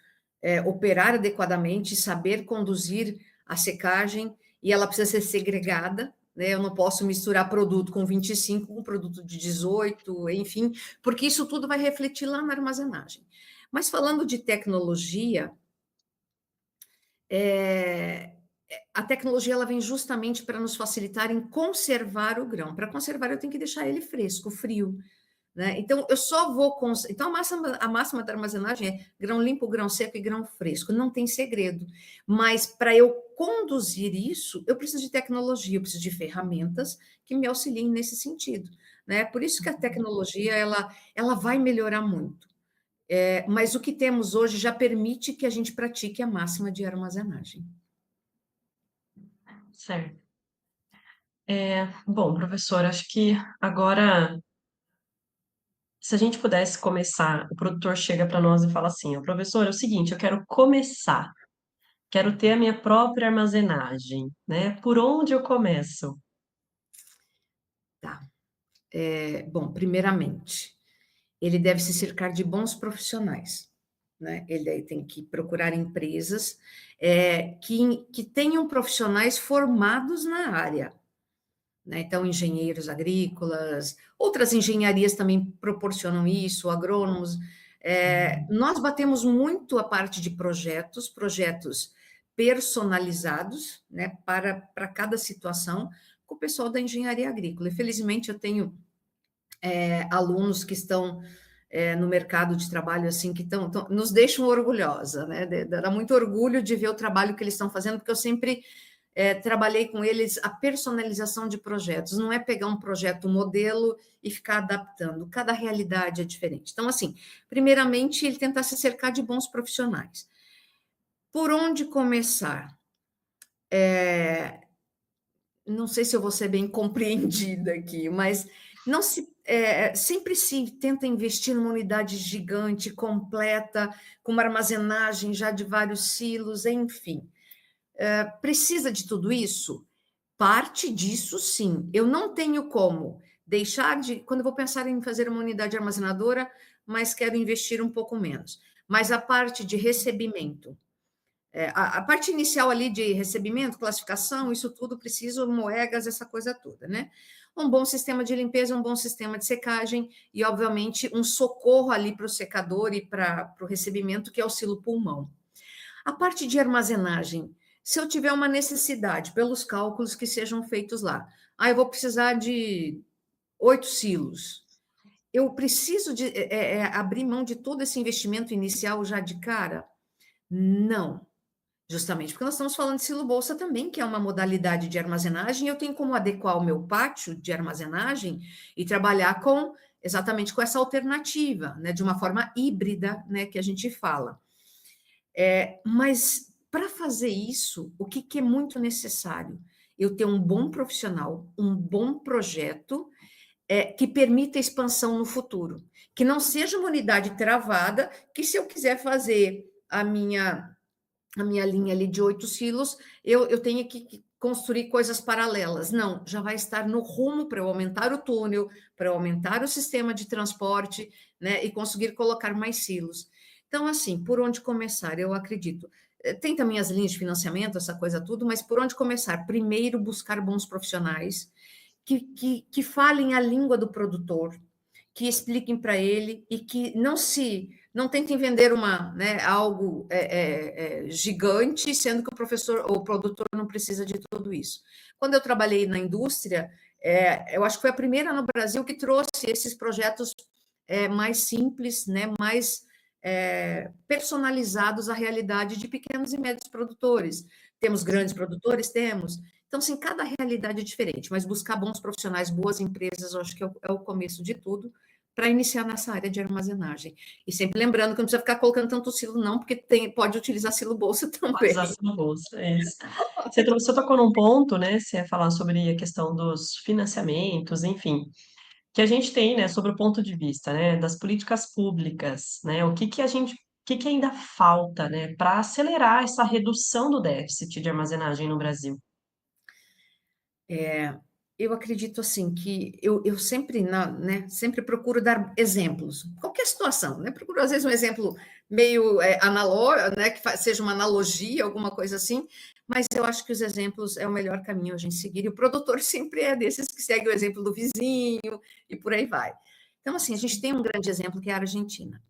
operar adequadamente, saber conduzir a secagem, e ela precisa ser segregada, né? Eu não posso misturar produto com 25 com produto de 18, enfim, porque isso tudo vai refletir lá na armazenagem. Mas falando de tecnologia, é, a tecnologia ela vem justamente para nos facilitar em conservar o grão. Para conservar, eu tenho que deixar ele fresco, frio. Né? Então, eu só vou. Então, a máxima da armazenagem é grão limpo, grão seco e grão fresco. Não tem segredo. Mas para eu conduzir isso, eu preciso de tecnologia, eu preciso de ferramentas que me auxiliem nesse sentido. Né? Por isso que a tecnologia ela vai melhorar muito. Mas o que temos hoje já permite que a gente pratique a máxima de armazenagem. Certo. Bom, professora, acho que agora, se a gente pudesse começar, o produtor chega para nós e fala assim, ó, professor, é o seguinte, eu quero começar, quero ter a minha própria armazenagem, né? Por onde eu começo? Tá. Bom, primeiramente, ele deve se cercar de bons profissionais, né? Ele tem que procurar empresas que tenham profissionais formados na área, né? Então, engenheiros agrícolas, outras engenharias também proporcionam isso, agrônomos. Nós batemos muito a parte de projetos personalizados, né, para cada situação, com o pessoal da engenharia agrícola. E, felizmente, eu tenho alunos que estão no mercado de trabalho assim que nos deixam orgulhosa, né? Dá muito orgulho de ver o trabalho que eles estão fazendo, porque eu sempre trabalhei com eles a personalização de projetos. Não é pegar um projeto modelo e ficar adaptando. Cada realidade é diferente. Então, assim, primeiramente, ele tentar se cercar de bons profissionais. Por onde começar? Não sei se eu vou ser bem compreendida aqui, mas não sempre se tenta investir numa unidade gigante, completa, com uma armazenagem já de vários silos, enfim. Precisa de tudo isso? Parte disso, sim. Eu não tenho como deixar de, quando eu vou pensar em fazer uma unidade armazenadora, mas quero investir um pouco menos. Mas a parte de recebimento, a parte inicial ali de recebimento, classificação, isso tudo preciso, moedas, essa coisa toda, né? Um bom sistema de limpeza, um bom sistema de secagem e, obviamente, um socorro ali para o secador e para o recebimento, que é o silo pulmão. A parte de armazenagem, se eu tiver uma necessidade, pelos cálculos que sejam feitos lá, eu vou precisar de 8 silos. Eu preciso de abrir mão de todo esse investimento inicial já de cara? Não, justamente porque nós estamos falando de silo-bolsa também, que é uma modalidade de armazenagem, eu tenho como adequar o meu pátio de armazenagem e trabalhar com exatamente com essa alternativa, né, de uma forma híbrida, né, que a gente fala. Mas para fazer isso, o que, que é muito necessário? Eu ter um bom profissional, um bom projeto que permita expansão no futuro, que não seja uma unidade travada, que se eu quiser fazer a minha linha ali de 8 silos, eu tenho que construir coisas paralelas. Não, já vai estar no rumo para eu aumentar o túnel, para eu aumentar o sistema de transporte, né, e conseguir colocar mais silos. Então, assim, por onde começar? Eu acredito. Tem também as linhas de financiamento, essa coisa tudo, mas por onde começar? Primeiro, buscar bons profissionais que falem a língua do produtor, que expliquem para ele e que não tentem vender algo gigante, sendo que o produtor não precisa de tudo isso. Quando eu trabalhei na indústria, eu acho que foi a primeira no Brasil que trouxe esses projetos mais simples, né, mais personalizados à realidade de pequenos e médios produtores. Temos grandes produtores? Temos. Então, sim, cada realidade é diferente, mas buscar bons profissionais, boas empresas, eu acho que é o começo de tudo, para iniciar nessa área de armazenagem. E sempre lembrando que não precisa ficar colocando tanto silo, não, porque pode utilizar silo bolsa Pode também. usar silo-bolsa, é isso. Você tocou num ponto, né, você ia falar sobre a questão dos financiamentos, enfim, que a gente tem, né, sobre o ponto de vista, né, das políticas públicas, né, o que que ainda falta, né, para acelerar essa redução do déficit de armazenagem no Brasil? Eu acredito assim que eu sempre, né, sempre procuro dar exemplos, qualquer situação, né? Procuro às vezes um exemplo meio analógico, né, que seja uma analogia, alguma coisa assim, mas eu acho que os exemplos é o melhor caminho a gente seguir, e o produtor sempre é desses que segue o exemplo do vizinho e por aí vai. Então, assim, a gente tem um grande exemplo que é a Argentina.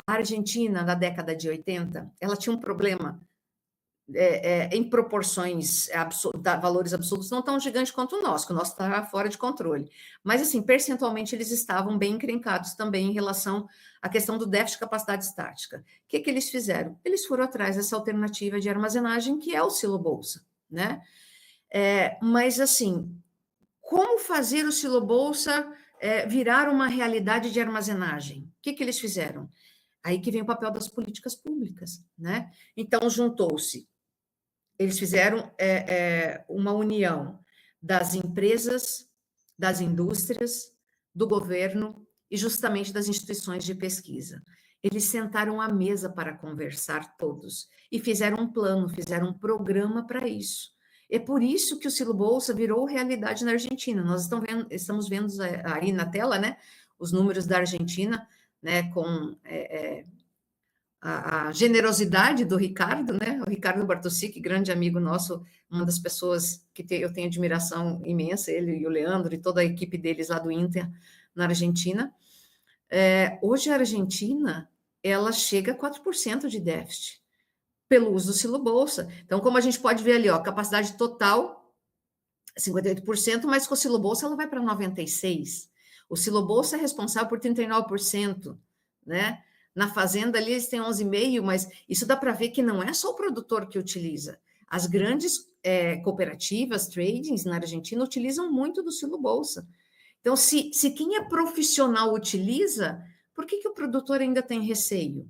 A Argentina, na década de 80, ela tinha um problema em proporções, valores absolutos, não tão gigante quanto o nosso, que o nosso está fora de controle. Mas, assim, percentualmente, eles estavam bem encrencados também em relação à questão do déficit de capacidade estática. O que, que eles fizeram? Eles foram atrás dessa alternativa de armazenagem, que é o silo-bolsa, né? Mas, assim, como fazer o silo-bolsa virar uma realidade de armazenagem? O que, que eles fizeram? Aí que vem o papel das políticas públicas, né? Então, juntou-se, eles fizeram uma união das empresas, das indústrias, do governo e justamente das instituições de pesquisa. Eles sentaram à mesa para conversar todos e fizeram um plano, fizeram um programa para isso. É por isso que o Silo Bolsa virou realidade na Argentina. Nós estamos vendo aí na tela, né, os números da Argentina, né, com a generosidade do Ricardo, né? O Ricardo Bartosik, grande amigo nosso, uma das pessoas que eu tenho admiração imensa, ele e o Leandro e toda a equipe deles lá do Inter na Argentina. Hoje a Argentina ela chega a 4% de déficit pelo uso do Silo Bolsa. Então, como a gente pode ver ali, ó, capacidade total 58%, mas com o Silo Bolsa ela vai para 96%. O Silo Bolsa é responsável por 39%, né? Na fazenda ali eles têm 11,5%, mas isso dá para ver que não é só o produtor que utiliza. As grandes cooperativas, tradings na Argentina utilizam muito do Silo Bolsa. Então, se quem é profissional utiliza, por que o produtor ainda tem receio?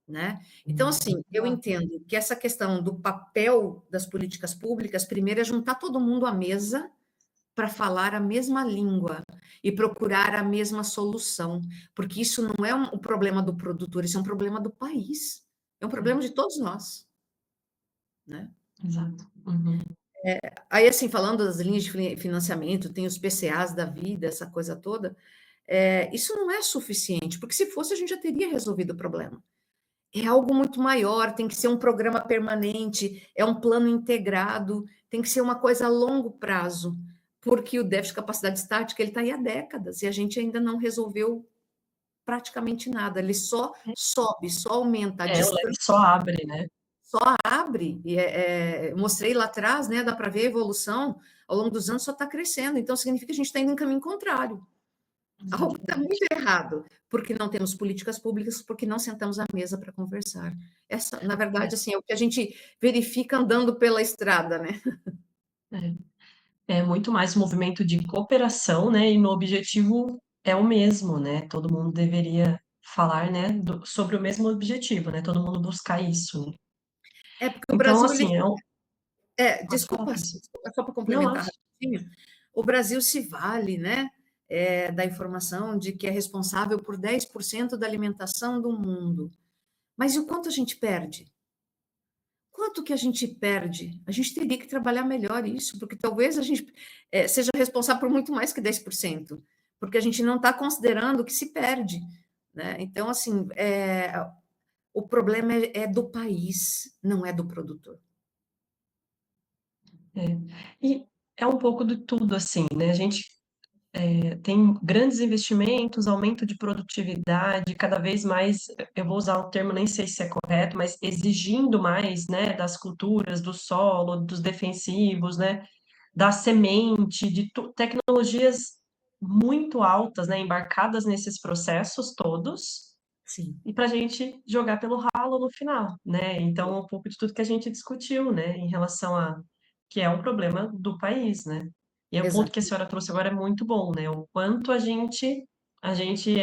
Né? Então, assim, eu entendo que essa questão do papel das políticas públicas, primeiro é juntar todo mundo à mesa para falar a mesma língua e procurar a mesma solução, porque isso não é um problema do produtor, isso é um problema do país, é um problema de todos nós, né? Exato. Uhum. Aí, assim, falando das linhas de financiamento, tem os PCAs da vida, essa coisa toda, isso não é suficiente, porque se fosse, a gente já teria resolvido o problema. É algo muito maior, tem que ser um programa permanente, é um plano integrado, tem que ser uma coisa a longo prazo, porque o déficit de capacidade estática ele está aí há décadas e a gente ainda não resolveu praticamente nada, ele só sobe, só aumenta, a O leque distância só abre, né? só abre, e mostrei lá atrás, né, dá para ver a evolução, ao longo dos anos só está crescendo, então significa que a gente está indo em caminho contrário, Algo está exatamente. muito errado, porque não temos políticas públicas, porque não sentamos à mesa para conversar. Essa, na verdade, assim, é o que a gente verifica andando pela estrada, né? É muito mais um movimento de cooperação, né, e no objetivo é o mesmo, né, todo mundo deveria falar, né, sobre o mesmo objetivo, né, todo mundo buscar isso, né. É porque o Então, Brasil, ele assim, pode falar, desculpa, Cris. só para Não, complementar rapidinho, o Brasil se vale, né, da informação de que é responsável por 10% da alimentação do mundo. Mas e o quanto a gente perde? Quanto que a gente perde? A gente teria que trabalhar melhor isso, porque talvez a gente seja responsável por muito mais que 10%, porque a gente não está considerando o que se perde. Né? Então, assim, o problema é do país, não é do produtor. é. E é um pouco de tudo, assim, né, a gente tem grandes investimentos, aumento de produtividade, cada vez mais, eu vou usar um termo, nem sei se é correto, mas exigindo mais, né, das culturas, do solo, dos defensivos, né, da semente, tecnologias muito altas, né, embarcadas nesses processos todos, Sim, e para a gente jogar pelo ralo no final, né? Então, um pouco de tudo que a gente discutiu, né, em relação a que é um problema do país, né? E é o ponto que a exato, senhora trouxe agora é muito bom, né? O quanto a gente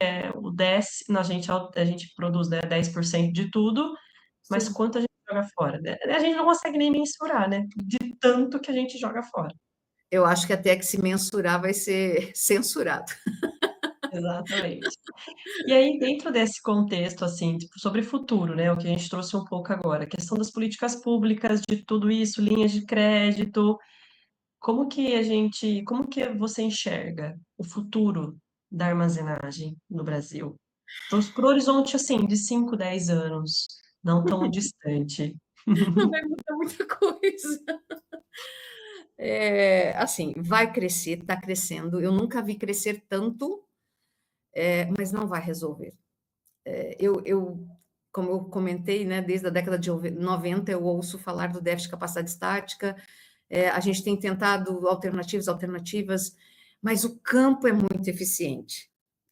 é o 10, a gente produz, né, 10% de tudo, mas sim. quanto a gente joga fora, né? A gente não consegue nem mensurar, né? De tanto que a gente joga fora. Eu acho que até que se mensurar vai ser censurado. Exatamente. E aí, dentro desse contexto, assim, tipo, sobre futuro, né, o que a gente trouxe um pouco agora, a questão das políticas públicas, de tudo isso, linhas de crédito, como que você enxerga o futuro da armazenagem no Brasil? Pro horizonte, assim, de 5, 10 anos, não tão distante. Não vai mudar muita coisa. Assim, vai crescer, está crescendo. Eu nunca vi crescer tanto, mas não vai resolver. Como eu comentei, né, desde a década de 90, eu ouço falar do déficit de capacidade estática. A gente tem tentado alternativas, mas o campo é muito eficiente.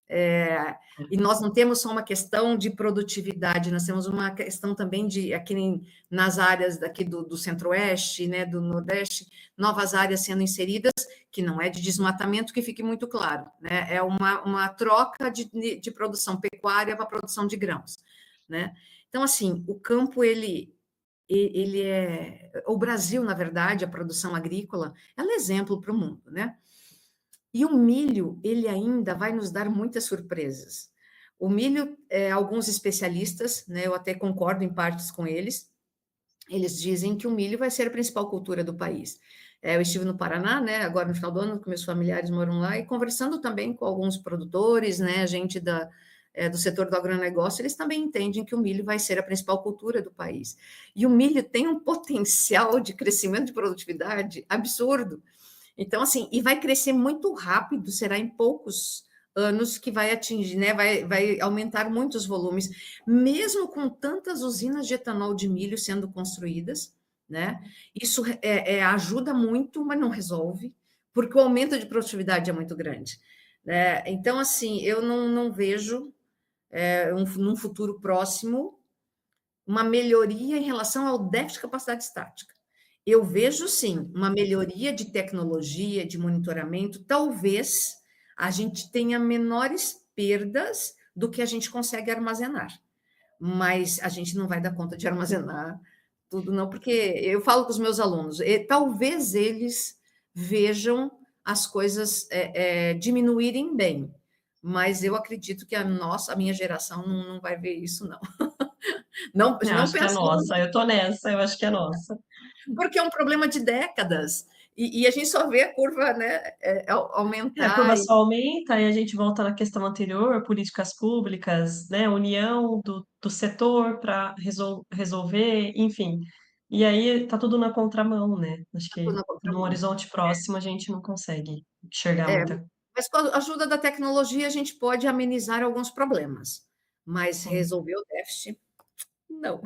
E nós não temos só uma questão de produtividade, nós temos uma questão também de, aqui nas áreas daqui do Centro-Oeste, né, do Nordeste, novas áreas sendo inseridas, que não é de desmatamento, que fique muito claro, né, é uma troca de produção pecuária para produção de grãos, né. Então, assim, o campo, ele o Brasil, na verdade, a produção agrícola, ela é exemplo para o mundo, né. E o milho, ele ainda vai nos dar muitas surpresas. O milho, alguns especialistas, né, eu até concordo em partes com eles dizem que o milho vai ser a principal cultura do país. Eu estive no Paraná, né, agora no final do ano, que meus familiares moram lá, e conversando também com alguns produtores, né, gente do setor do agronegócio, eles também entendem que o milho vai ser a principal cultura do país. E o milho tem um potencial de crescimento de produtividade absurdo. Então, assim, e vai crescer muito rápido, será em poucos anos que vai atingir, né? Vai aumentar muitos volumes, mesmo com tantas usinas de etanol de milho sendo construídas, né? Isso ajuda muito, mas não resolve, porque o aumento de produtividade é muito grande. Né? Então, assim, eu não vejo num futuro próximo uma melhoria em relação ao déficit de capacidade estática. Eu vejo sim uma melhoria de tecnologia, de monitoramento, talvez a gente tenha menores perdas do que a gente consegue armazenar, mas a gente não vai dar conta de armazenar tudo, não, porque eu falo com os meus alunos, talvez eles vejam as coisas diminuírem bem, mas eu acredito que a minha geração não vai ver isso, não. Não, Eu não acho que é pensando, nossa, eu tô nessa, eu acho que é nossa. porque é um problema de décadas. E a gente só vê a curva, né, A curva aumentar. só aumenta e a gente volta na questão anterior, políticas públicas, né, união do setor para resolver, enfim. E aí tá tudo na contramão, né? Acho que Na no contramão. horizonte próximo a gente não consegue enxergar É, muita. mas com a ajuda da tecnologia a gente pode amenizar alguns problemas, mas Sim. resolver o déficit, não.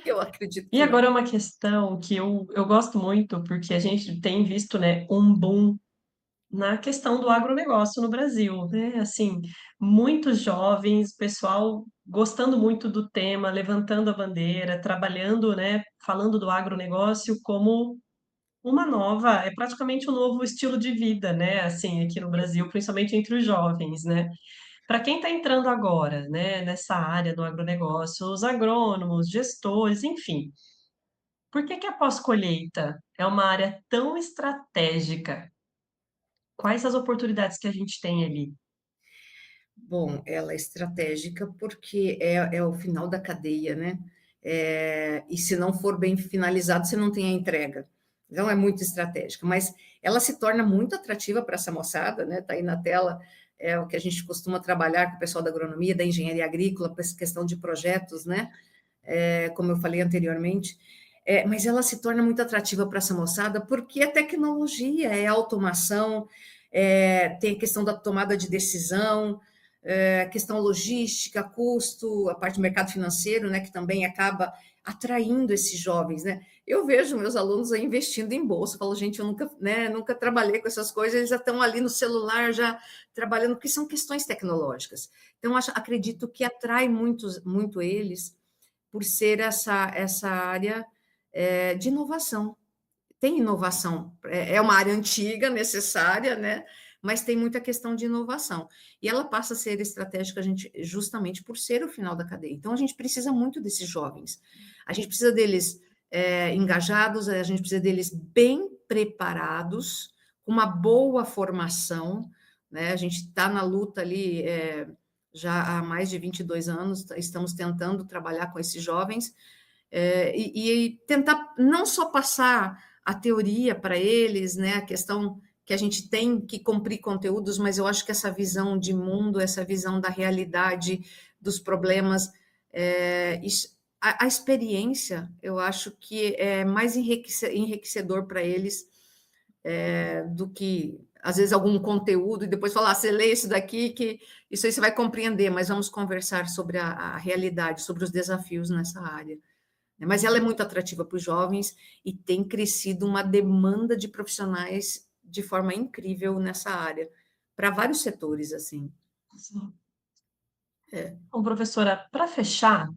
Eu acredito E que não. agora uma questão que eu gosto muito, porque a gente tem visto, né, um boom na questão do agronegócio no Brasil, né? Assim, muitos jovens, pessoal gostando muito do tema, levantando a bandeira, trabalhando, né, falando do agronegócio como uma nova, é praticamente um novo estilo de vida, né? Assim, aqui no Brasil, principalmente entre os jovens, né? Para quem está entrando agora, né, nessa área do agronegócio, os agrônomos, gestores, enfim, por que que a pós-colheita é uma área tão estratégica? Quais as oportunidades que a gente tem ali? Bom, ela é estratégica porque é o final da cadeia, né? E se não for bem finalizado, você não tem a entrega. Então, é muito estratégica, mas ela se torna muito atrativa para essa moçada, né? Está aí na tela, é o que a gente costuma trabalhar com o pessoal da agronomia, da engenharia agrícola, para essa questão de projetos, né? Como eu falei anteriormente. Mas ela se torna muito atrativa para essa moçada porque é tecnologia, é automação, tem a questão da tomada de decisão, questão logística, custo, a parte do mercado financeiro, né, que também acaba atraindo esses jovens, né? Eu vejo meus alunos aí investindo em bolsa, eu falo, gente, eu nunca, né, nunca trabalhei com essas coisas, eles já estão ali no celular, já trabalhando, porque são questões tecnológicas. Então, acredito que atrai muito eles por ser essa área de inovação. Tem inovação, é uma área antiga, necessária, né? Mas tem muita questão de inovação. E ela passa a ser estratégica justamente por ser o final da cadeia. Então, a gente precisa muito desses jovens. A gente precisa deles engajados, a gente precisa deles bem preparados, com uma boa formação, né? A gente está na luta ali já há mais de 22 anos, estamos tentando trabalhar com esses jovens e tentar não só passar a teoria para eles, né, a questão que a gente tem que cumprir conteúdos, mas eu acho que essa visão de mundo, essa visão da realidade, dos problemas, a experiência, eu acho que é mais enriquecedor para eles do que, às vezes, algum conteúdo, e depois falar, você lê isso daqui, que isso aí você vai compreender, mas vamos conversar sobre a realidade, sobre os desafios nessa área. Mas ela é muito atrativa para os jovens e tem crescido uma demanda de profissionais de forma incrível nessa área, para vários setores, assim. Sim. É. Bom, professora, para fechar,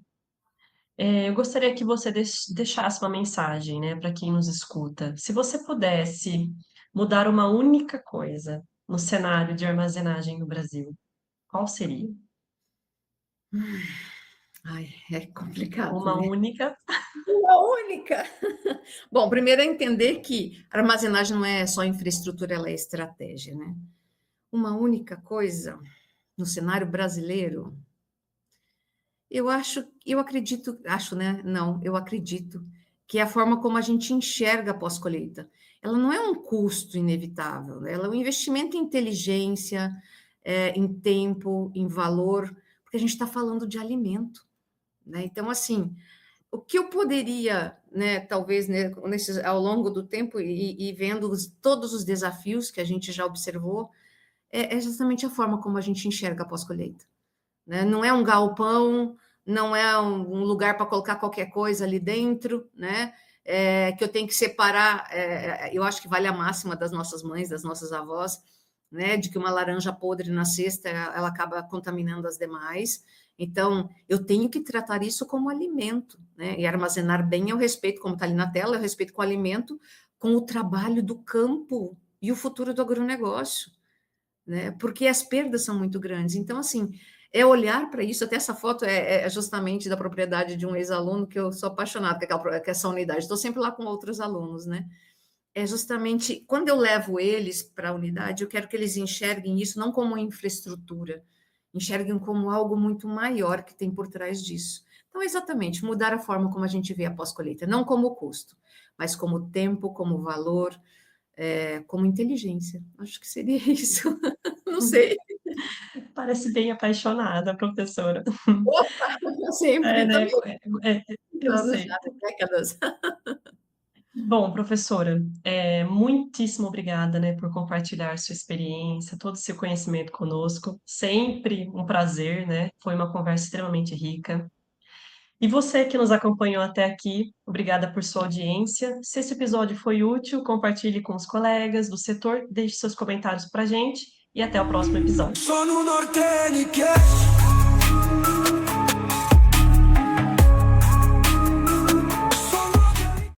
eu gostaria que você deixasse uma mensagem, né, para quem nos escuta. Se você pudesse mudar uma única coisa no cenário de armazenagem no Brasil, qual seria? Ai, é complicado, Uma né? única. Uma única. Bom, primeiro é entender que a armazenagem não é só infraestrutura, ela é estratégia, né? Uma única coisa no cenário brasileiro, eu acredito, acho, né? Não, eu acredito que é a forma como a gente enxerga a pós-colheita. Ela não é um custo inevitável, né? Ela é um investimento em inteligência, em tempo, em valor, porque a gente está falando de alimento, né? Então, assim, o que eu poderia, né, talvez, né, ao longo do tempo e vendo todos os desafios que a gente já observou, é justamente a forma como a gente enxerga a pós-colheita, né? Não é um galpão, não é um lugar para colocar qualquer coisa ali dentro, né? Que eu tenho que separar. Eu acho que vale a máxima das nossas mães, das nossas avós, né? De que uma laranja podre na cesta ela acaba contaminando as demais. Então, eu tenho que tratar isso como alimento, né? E armazenar bem eu respeito, como está ali na tela, eu respeito com o alimento, com o trabalho do campo e o futuro do agronegócio, né? Porque as perdas são muito grandes. Então, assim, é olhar para isso. Até essa foto é justamente da propriedade de um ex-aluno que eu sou apaixonada com essa unidade. Estou sempre lá com outros alunos, né? É justamente quando eu levo eles para a unidade, eu quero que eles enxerguem isso não como infraestrutura, enxerguem como algo muito maior que tem por trás disso. Então, é exatamente mudar a forma como a gente vê a pós-colheita, não como custo, mas como tempo, como valor, como inteligência. Acho que seria isso. Não sei. Parece bem apaixonada, professora. Opa, É, sempre, né? também Eu anos sei. já, décadas. Bom, professora, muitíssimo obrigada, né, por compartilhar sua experiência, todo o seu conhecimento conosco. Sempre um prazer, né? Foi uma conversa extremamente rica. E você que nos acompanhou até aqui, obrigada por sua audiência. Se esse episódio foi útil, compartilhe com os colegas do setor, deixe seus comentários para a gente e até o próximo episódio. Sono un Ortenic